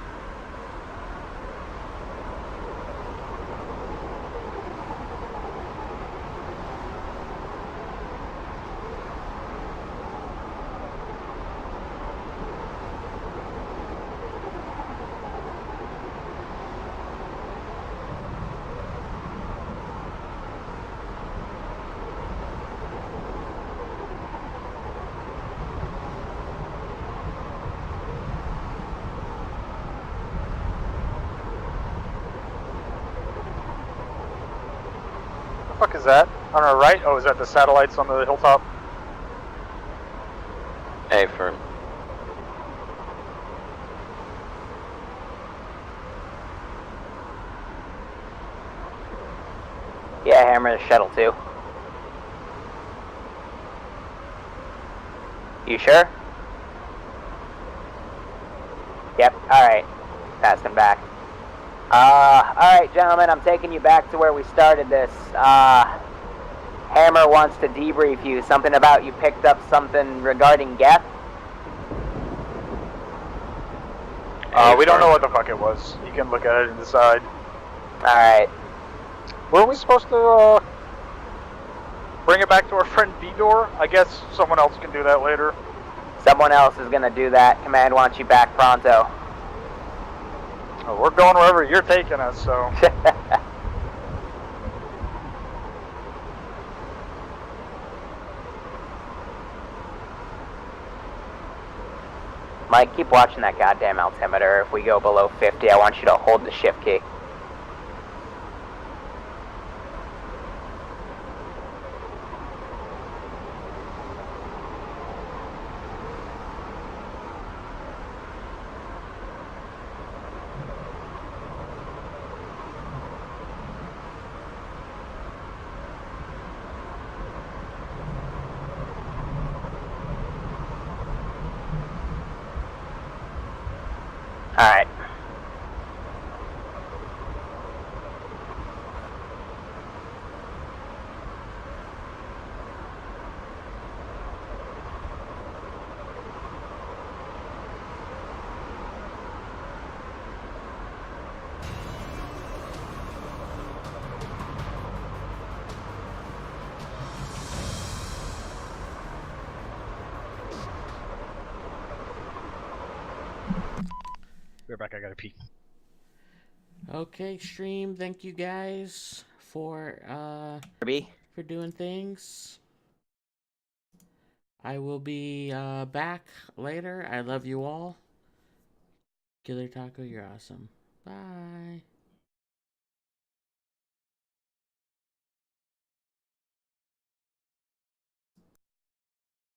The fuck is that? On our right? Oh, is that the satellites on the hilltop? A firm. Yeah, hammer the shuttle too. You sure? Yep, alright. Passing back. Alright, gentlemen, I'm taking you back to where we started this. Hammer wants to debrief you. Something about you picked up something regarding Geth? We don't know what the fuck it was. You can look at it and decide. Alright. Weren't we supposed to, bring it back to our friend Vidor? I guess someone else can do that later. Someone else is gonna do that. Command wants you back pronto. Oh, we're going wherever you're taking us, so... Mike, keep watching that goddamn altimeter. If we go below 50, I want you to hold the shift key. Alright. Be right back, I gotta pee. Okay, stream. Thank you guys for doing things. I will be back later. I love you all. Killer Taco, you're awesome. Bye.